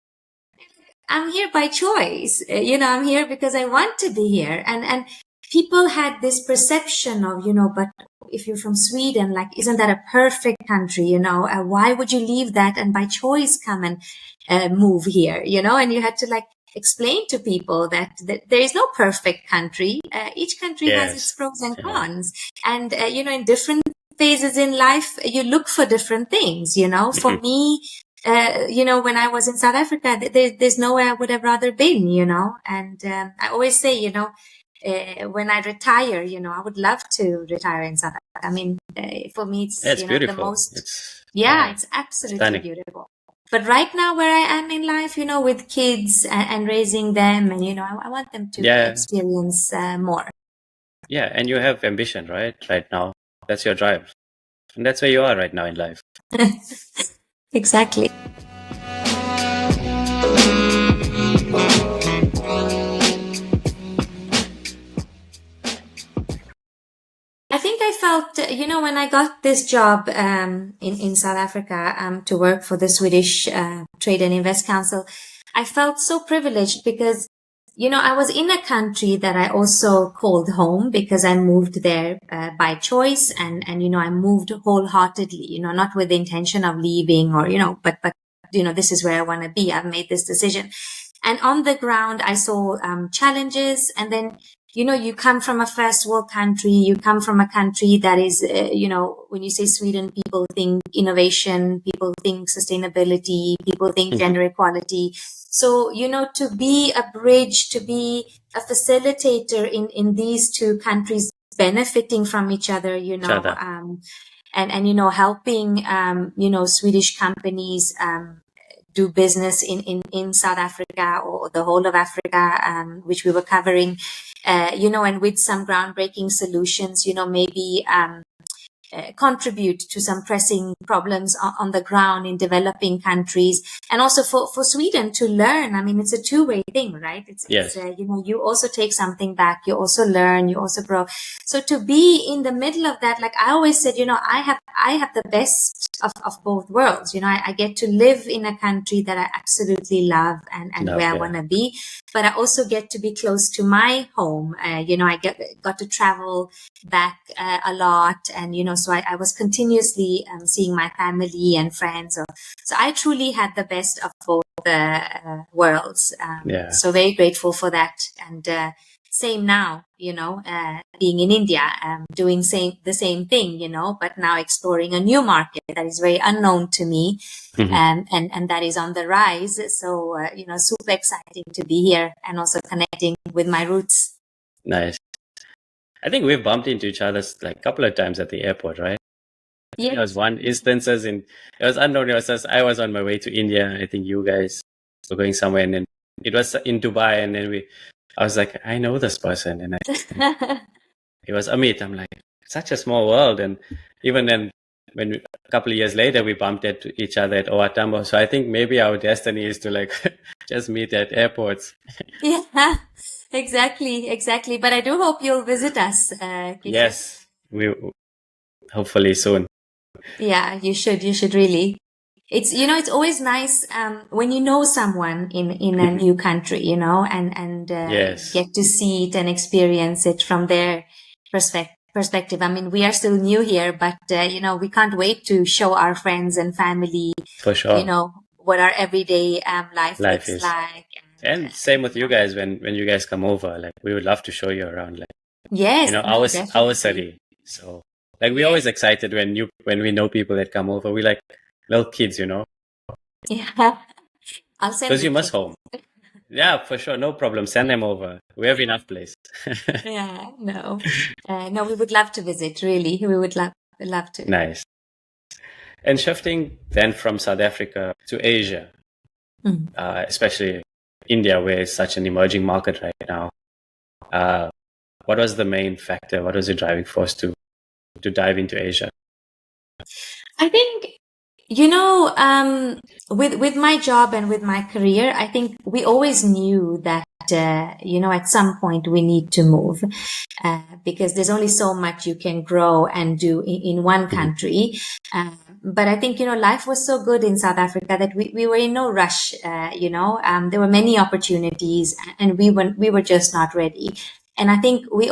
I'm here by choice. I'm here because I want to be here. And people had this perception of, but if you're from Sweden, like, isn't that a perfect country? Why would you leave that and by choice come and move here? And you had to like explain to people that there is no perfect country. Each country has its pros and cons. And, in different phases in life, you look for different things, For me, when I was in South Africa, there's nowhere I would have rather been, and I always say, when I retire, I would love to retire in South Africa. I mean, for me, it's, beautiful. The most, It's absolutely stunning. beautiful. But right now where I am in life, with kids and raising them, and, I want them to experience more. Yeah, and you have ambition, right? Right now, that's your drive. And that's where you are right now in life. Exactly. I think I felt, when I got this job in South Africa to work for the Swedish Trade and Invest Council, I felt so privileged because, I was in a country that I also called home because I moved there by choice, and I moved wholeheartedly, not with the intention of leaving or, but this is where I want to be. I've made this decision. And on the ground, I saw challenges, and then you come from a first world country, you come from a country that is, when you say Sweden, people think innovation, people think sustainability, people think gender equality. So, to be a bridge, to be a facilitator in these two countries benefiting from each other, helping, Swedish companies, do business in South Africa or the whole of Africa, which we were covering, and with some groundbreaking solutions, maybe contribute to some pressing problems on the ground in developing countries, and also for Sweden to learn. I mean, it's a two-way thing, right? It's you also take something back, you also learn, you also grow. So to be in the middle of that, like I always said, I have the best of both worlds. I get to live in a country that I absolutely love and where I want to be, but I also get to be close to my home. I got to travel back a lot, and so I was continuously seeing my family and friends. So I truly had the best of both worlds. So very grateful for that. And same now, being in India, doing the same thing, but now exploring a new market that is very unknown to me, and that is on the rise. So, super exciting to be here and also connecting with my roots. Nice. I think we've bumped into each other like a couple of times at the airport, right? Yeah. There was one instances it was unknown. I was on my way to India. I think you guys were going somewhere, and then it was in Dubai, and then I was like, I know this person, and it was Amit. I'm like, such a small world, and even then, when a couple of years later we bumped into each other at Owatambo. So I think maybe our destiny is to like just meet at airports. Yeah. Exactly. But I do hope you'll visit us. Yes, we hopefully soon. Yeah, you should really. It's it's always nice when you know someone in a new country, and get to see it and experience it from their perspective. I mean, we are still new here, but we can't wait to show our friends and family, for sure, what our everyday life looks is like. And same with you guys when you guys come over. Like, we would love to show you around. Like, Yes, no, our definitely. study. So like we're Yes. always excited when we know people that come over. We like little kids, Yeah. I'll send because the you must kids. home. Yeah, for sure, no problem. Send them over. We have enough place. Yeah, no. No, we would love to visit, really. We would love to. Nice. And shifting then from South Africa to Asia, Mm. especially India, where it's such an emerging market right now. Uh, what was the main factor? What was the driving force to dive into Asia? I think, you know, with my job and with my career, I think we always knew that, at some point we need to move, because there's only so much you can grow and do in one Mhm. country. But I think, life was so good in South Africa that we were in no rush. There were many opportunities, and we were just not ready. And I think we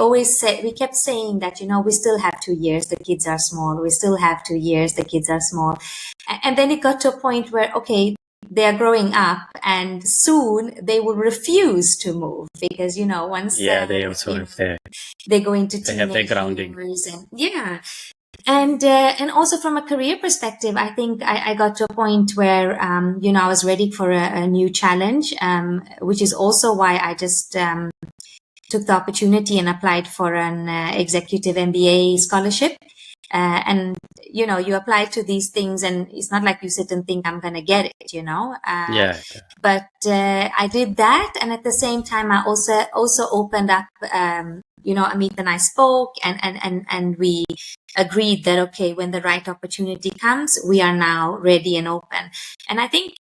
kept saying that, we still have 2 years, the kids are small. We still have 2 years, the kids are small. And then it got to a point where, okay, they are growing up and soon they will refuse to move because, once, Yeah, they also have they go into they have their teenage grounding. years and yeah. And also from a career perspective, I think I got to a point where, I was ready for a new challenge, which is also why I just, took the opportunity and applied for an executive MBA scholarship. And you apply to these things, and it's not like you sit and think I'm gonna get it. Yeah, But I did that, and at the same time, I also opened up. Amit and I spoke, and we agreed that okay, when the right opportunity comes, we are now ready and open. And I think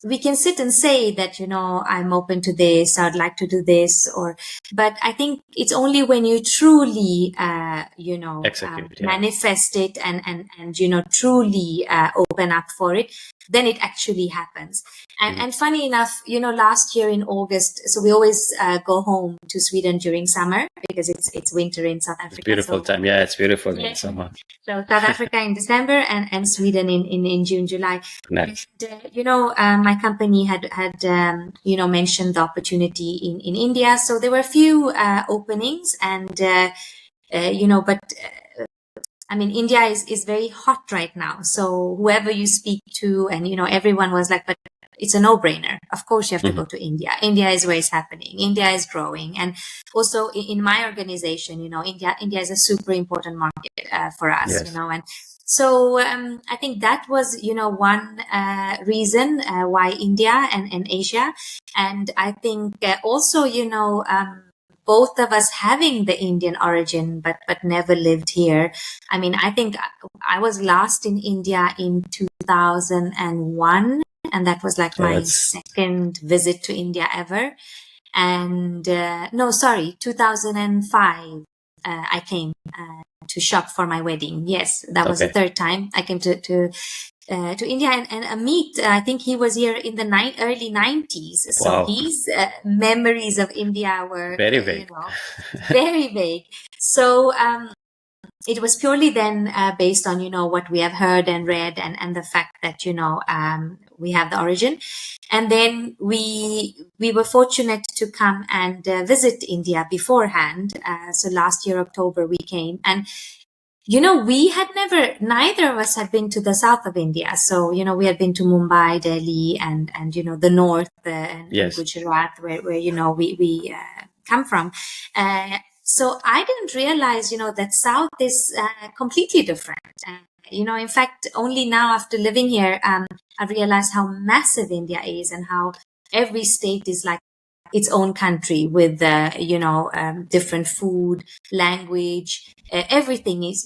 we can sit and say that I'm open to this, I'd like to do this, but I think it's only when you truly execute. Yeah. manifest it and truly open up for it, then it actually happens. And funny enough, last year in August, so we always go home to Sweden during summer because it's winter in South It's Africa. beautiful So time. Yeah, it's beautiful in yeah. summer. So South Africa in December and Sweden in June, July. Nice. And, my company had mentioned the opportunity in India. So there were a few openings and, but I mean, India is very hot right now. So whoever you speak to and, everyone was like, but it's a no-brainer. Of course you have to go to India. India is where it's happening. India is growing. And also in my organization, India is a super important market for us, Yes. and so I think that was, one reason why India and Asia. And I think also, both of us having the Indian origin, but never lived here. I mean, I think I was last in India in 2001, and that was like my second visit to India ever. And no, sorry, 2005. I came to shop for my wedding. Yes, that was the third time I came to India. And Amit, I think he was here in the early 90s. So Wow. his memories of India were very vague. Very vague. So it was purely then based on, what we have heard and read and the fact that, we have the origin. And then we were fortunate to come and visit India beforehand. So last year, October, we came. And we had neither of us had been to the south of India. So, we had been to Mumbai, Delhi, and the north and Gujarat, where we come from. So I didn't realize, that south is completely different. In fact, only now after living here, I realized how massive India is and how every state is like its own country with, different food, language, everything is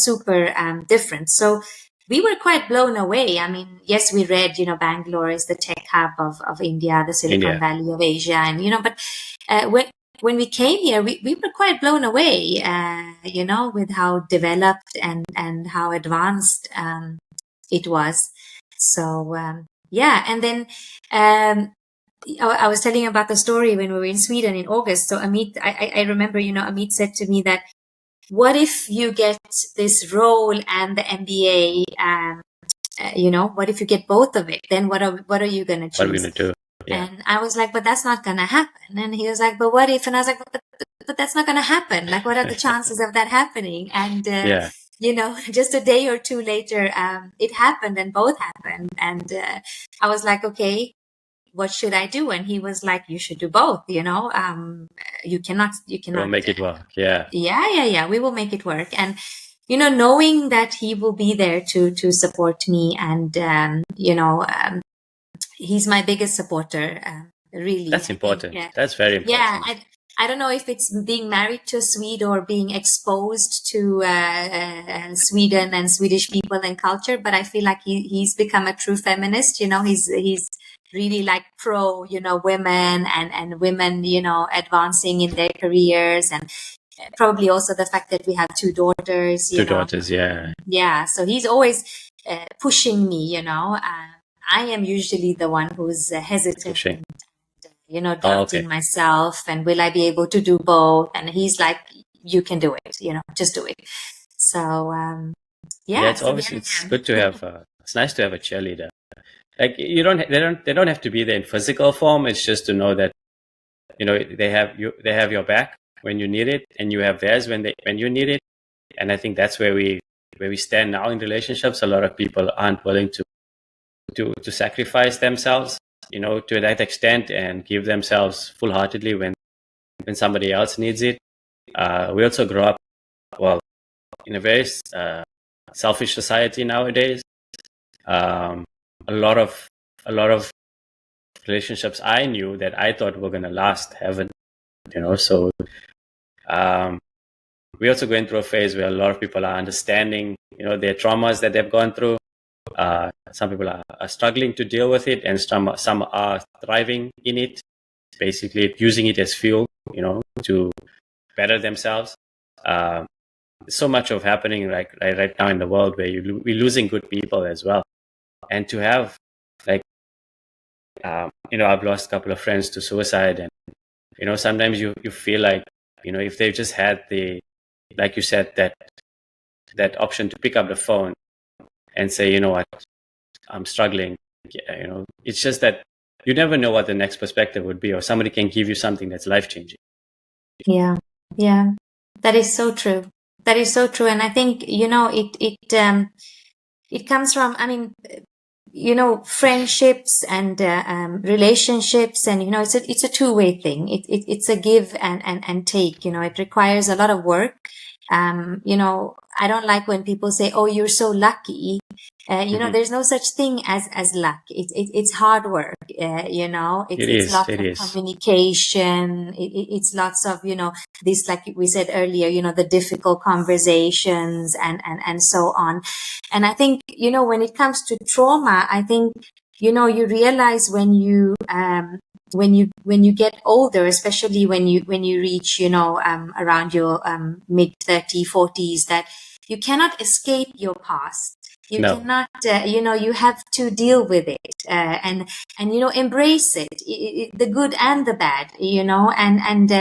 super different. So we were quite blown away. I mean, yes, we read, Bangalore is the tech hub of India, the Silicon Valley of Asia. And, but when we came here, we were quite blown away, with how developed and how advanced it was. So, and then I was telling you about the story when we were in Sweden in August. So Amit, I remember, Amit said to me that, what if you get this role and the MBA, what if you get both of it? Then what are you going to choose? What are we going to do? Yeah. And I was like, but that's not going to happen. And he was like, but what if? And I was like, but that's not going to happen. Like, what are the chances of that happening? And, Yeah. just a day or two later, it happened and both happened. And I was like, okay, what should I do? And he was like, you should do both, you cannot, We'll make it work. Yeah. yeah, we will make it work. And, knowing that he will be there to support me and, he's my biggest supporter, really. That's I think, important. That's very yeah, important. I don't know if it's being married to a Swede or being exposed to Sweden and Swedish people and culture, but I feel like he's become a true feminist. He's really like pro, women and women, advancing in their careers, and probably also the fact that we have two daughters. Two daughters, yeah. Yeah, so he's always pushing me. I am usually the one who's hesitant. Pushing. Doubting myself, and will I be able to do both? And he's like, you can do it, just do it. So, yeah. It's obviously, it's good to have, it's nice to have a cheerleader. Like they don't have to be there in physical form. It's just to know that, they have your back when you need it, and you have theirs when you need it. And I think that's where we stand now in relationships. A lot of people aren't willing to sacrifice themselves, to that extent, and give themselves full-heartedly when somebody else needs it. We also grow up, in a very selfish society nowadays. A lot of relationships I knew that I thought were going to last haven't, so we're also going through a phase where a lot of people are understanding, their traumas that they've gone through. Some people are struggling to deal with it, and some are thriving in it, basically using it as fuel, to better themselves. So much of happening right now in the world where we're losing good people as well. And to have, I've lost a couple of friends to suicide, and, sometimes you feel like, if they just had like you said, that option to pick up the phone and say, you know what, I'm struggling. It's just that you never know what the next perspective would be, or somebody can give you something that's life-changing. Yeah. That is so true. And I think, it comes from, friendships and relationships, and it's a two-way thing. It's a give and take. It requires a lot of work. I don't like when people say, "Oh, you're so lucky." There's no such thing as luck. It's hard work. It's lots of communication. It's lots of this, like we said earlier, the difficult conversations and so on. And I think when it comes to trauma, I think you realize when you get older, especially when you reach around your mid 30s, 40s, that you cannot escape your past. You cannot, you have to deal with it, and embrace it, the good and the bad, and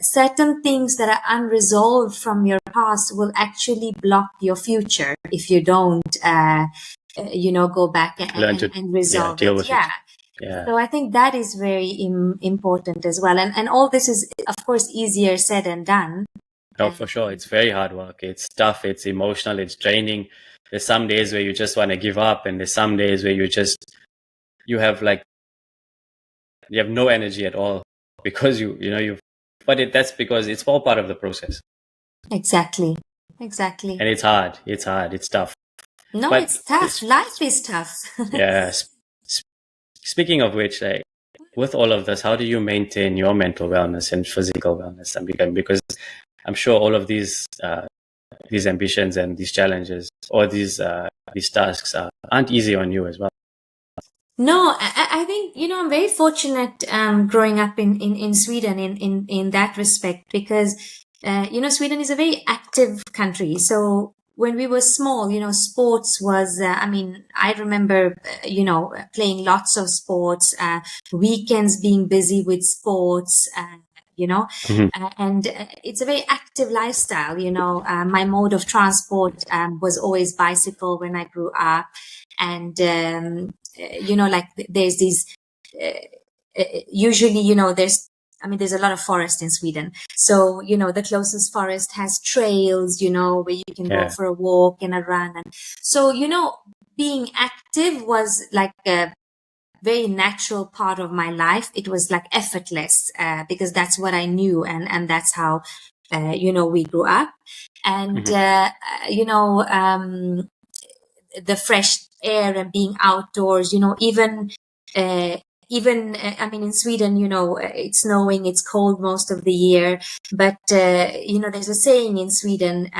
certain things that are unresolved from your past will actually block your future if you don't, go back and resolve deal with it. Yeah. So I think that is very important as well. And all this is, of course, easier said than done. No, for sure. It's very hard work. It's tough. It's emotional. It's draining. There's some days where you just want to give up, and there's some days where you have no energy at all because that's because it's all part of the process. Exactly. And it's hard. It's tough. No, but it's tough. Life is tough. Yeah. Speaking of which, with all of this, how do you maintain your mental wellness and physical wellness? Because I'm sure all of these ambitions and these challenges or these tasks aren't easy on you as well. No, I think, I'm very fortunate growing up in Sweden in that respect, because, Sweden is a very active country. So when we were small, sports was, I remember, playing lots of sports, weekends being busy with sports, and it's a very active lifestyle. My mode of transport was always bicycle when I grew up, and there's these usually, there's a lot of forest in Sweden. So, the closest forest has trails, where you can go Yeah. for a walk and a run. And so, being active was like a very natural part of my life. It was like effortless, because that's what I knew, and that's how, we grew up. And, the fresh air and being outdoors, uh, in Sweden, it's snowing, it's cold most of the year. But, there's a saying in Sweden,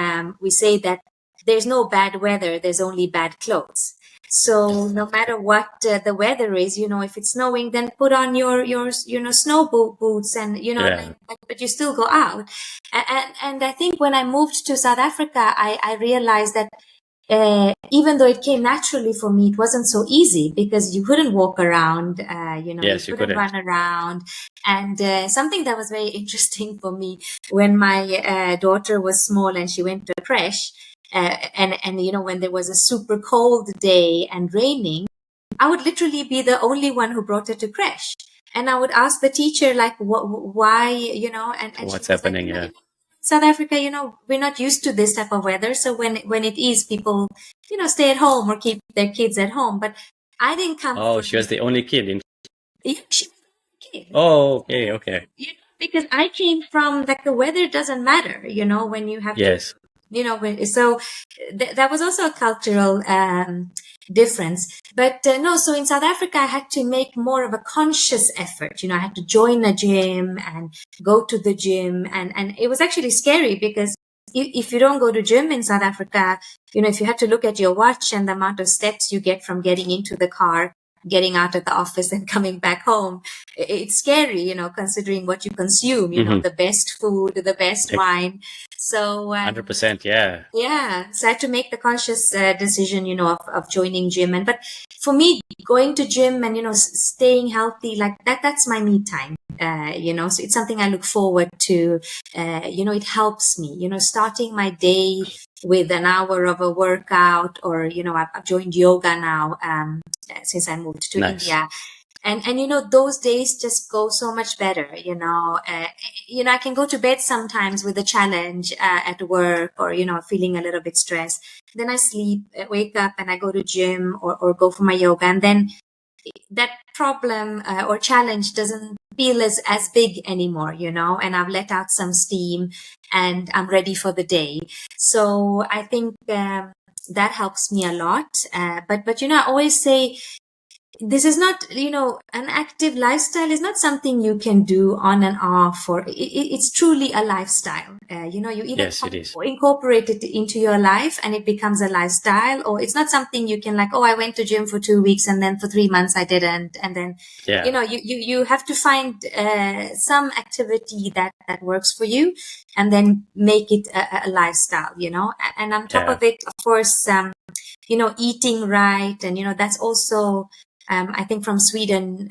we say that there's no bad weather, there's only bad clothes. So no matter what the weather is, if it's snowing, then put on your snow boots and, Yeah. but you still go out. And I think when I moved to South Africa, I realized that even though it came naturally for me, it wasn't so easy because you couldn't walk around, you Yes, you couldn't couldn't. run around. And something that was very interesting for me when my daughter was small and she went to creche, and when there was a super cold day and raining, I would literally be the only one who brought her to creche. And I would ask the teacher, like, why, and she What's was like, happening? Yeah. South Africa, we're not used to this type of weather. So when it is, people, stay at home or keep their kids at home. But I didn't come Oh, from, she was the only kid in. yeah, she was a kid. Oh, okay, okay. Because I came from, like, the weather doesn't matter, when you have to, Yes. so that was also a cultural difference. But no, so in South Africa, I had to make more of a conscious effort. I had to join a gym and go to the gym, and it was actually scary because if you don't go to gym in South Africa, if you had to look at your watch and the amount of steps you get from getting into the car, getting out of the office and coming back home, it's scary, considering what you consume, Mm-hmm. the best food, the best wine. So 100%. Yeah. yeah, so I had to make the conscious decision, of joining gym. And but for me, going to gym and staying healthy, like that's my me time. So it's something I look forward to. It helps me. Starting my day with an hour of a workout, or I've joined yoga now, since I moved to Nice. India. And those days just go so much better. I can go to bed sometimes with a challenge at work, or feeling a little bit stressed. Then I sleep, wake up, and I go to gym, or go for my yoga, and then that problem or challenge doesn't feel as big anymore, and I've let out some steam and I'm ready for the day. So I think that helps me a lot. But I always say, this is not, an active lifestyle is not something you can do on and off, or it's truly a lifestyle. You either Yes, it is. incorporate it into your life and it becomes a lifestyle, or it's not something you can, like, oh, I went to gym for 2 weeks and then for 3 months I didn't. And then, Yeah. you have to find some activity that works for you, and then make it a lifestyle, and on top Yeah. of it, of course, eating right. And, that's also, I think from Sweden,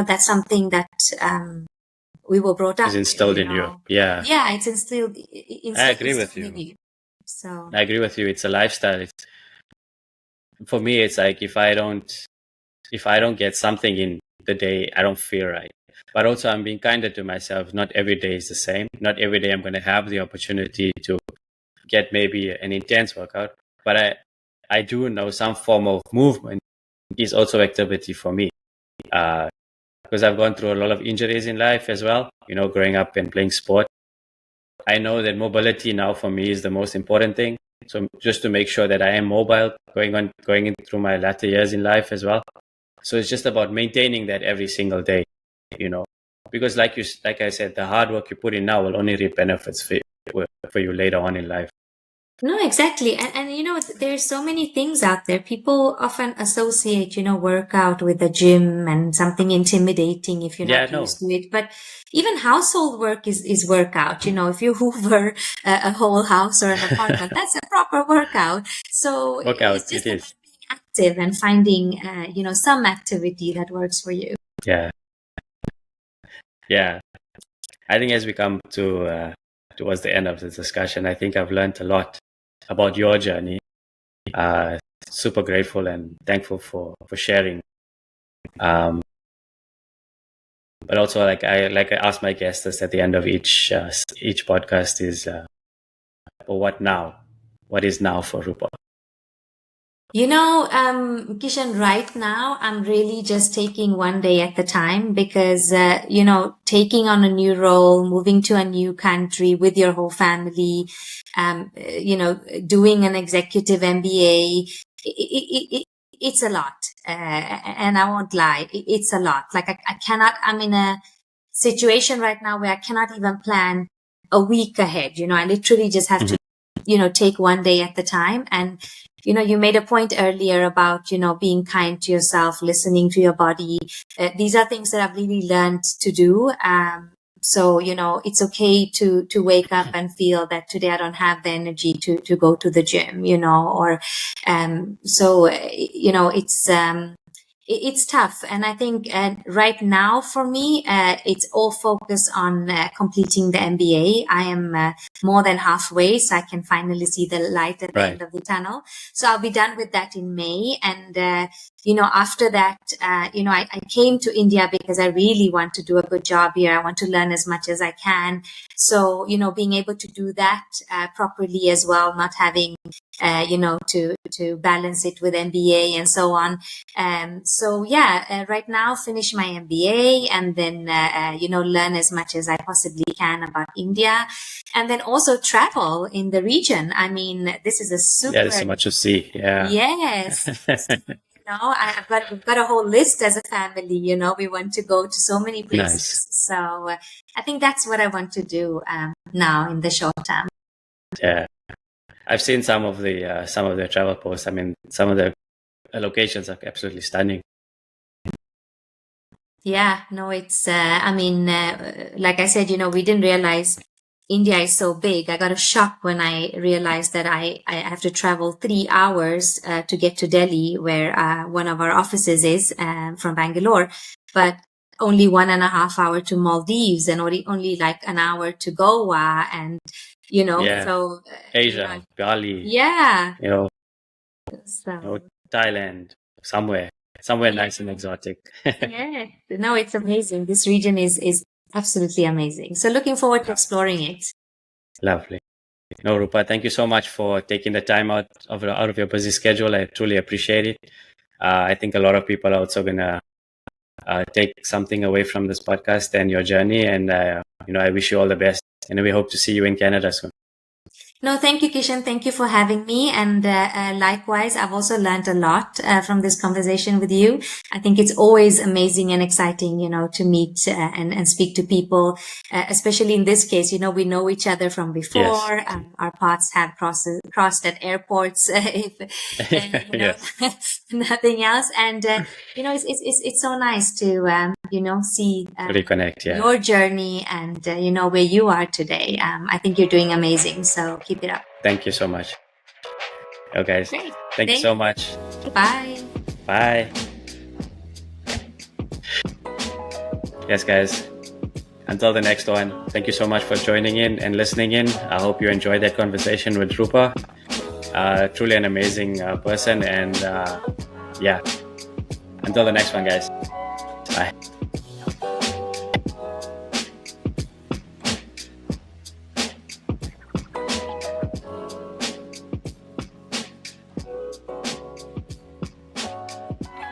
that's something that we were brought up Is with, instilled in you. Yeah. Yeah, it's instilled I agree with in you. you. So I agree with you. It's a lifestyle. For me, it's like if I don't get something in the day, I don't feel right. But also, I'm being kinder to myself. Not every day is the same. Not every day I'm going to have the opportunity to get maybe an intense workout. But I do know some form of movement is also activity for me. Because I've gone through a lot of injuries in life as well, growing up and playing sport. I know that mobility now for me is the most important thing. So just to make sure that I am mobile going in through my latter years in life as well. So it's just about maintaining that every single day, because like I said, the hard work you put in now will only reap benefits for you later on in life. no, exactly. And there's so many things out there. People often associate, workout with the gym and something intimidating if you're Yeah, not no. used to it. But even household work is workout. If you hoover a whole house or an apartment, that's a proper workout. So Workout, it's it just about is. being active and finding, some activity that works for you. Yeah. Yeah. I think as we come towards the end of the discussion, I think I've learned a lot about your journey. Super grateful and thankful for sharing. but also like I ask my guests this at the end of each podcast is, well, what now? What is now for Rupa? Kishan, right now I'm really just taking one day at the time because, taking on a new role, moving to a new country with your whole family, doing an executive MBA, it's a lot. And I won't lie, it's a lot. Like I'm in a situation right now where I cannot even plan a week ahead. I literally just have to, take one day at the time. And you made a point earlier about, being kind to yourself, listening to your body. These are things that I've really learned to do. So, it's okay to wake up and feel that today I don't have the energy to go to the gym, it's tough. And I think right now for me, it's all focused on completing the MBA. I am more than halfway, so I can finally see the light at the end of the tunnel. So I'll be done with that in May. And, after that, I came to India because I really want to do a good job here. I want to learn as much as I can. So, being able to do that properly as well, not having, to balance it with MBA and so on. Right now finish my MBA and then, learn as much as I possibly can about India and then also travel in the region. I mean, this is a super... Yeah, there's so much to see. Yeah. Yes. We've got a whole list as a family, we want to go to so many places. Nice. So I think that's what I want to do now in the short term. Yeah. I've seen some of the travel posts. I mean, some of the locations are absolutely stunning. Yeah, no, it's, like I said, we didn't realize India is so big. I got a shock when I realized that I have to travel 3 hours to get to Delhi, where one of our offices is from Bangalore, but only 1.5 hours to Maldives and only like an hour to Goa and, so Asia, Bali, yeah, Thailand, somewhere nice and exotic. Yeah, no, it's amazing. This region is absolutely amazing. So looking forward to exploring it. Lovely. No, Rupa, thank you so much for taking the time out of your busy schedule. I truly appreciate it. I think a lot of people are also gonna take something away from this podcast and your journey. And I wish you all the best. And we hope to see you in Canada soon. No, thank you, Kishan. Thank you for having me. And likewise, I've also learned a lot from this conversation with you. I think it's always amazing and exciting, to meet and speak to people, especially in this case, we know each other from before. Yes. Our paths have crossed at airports, nothing else. And, it's so nice to, see reconnect, your journey and, where you are today. I think you're doing amazing. So keep it up. Thank you so much. Okay. Great. Thank you so much. Bye. Bye. Yes, guys. Until the next one, thank you so much for joining in and listening in. I hope you enjoyed that conversation with Rupa. Truly an amazing person. And until the next one, guys. Bye.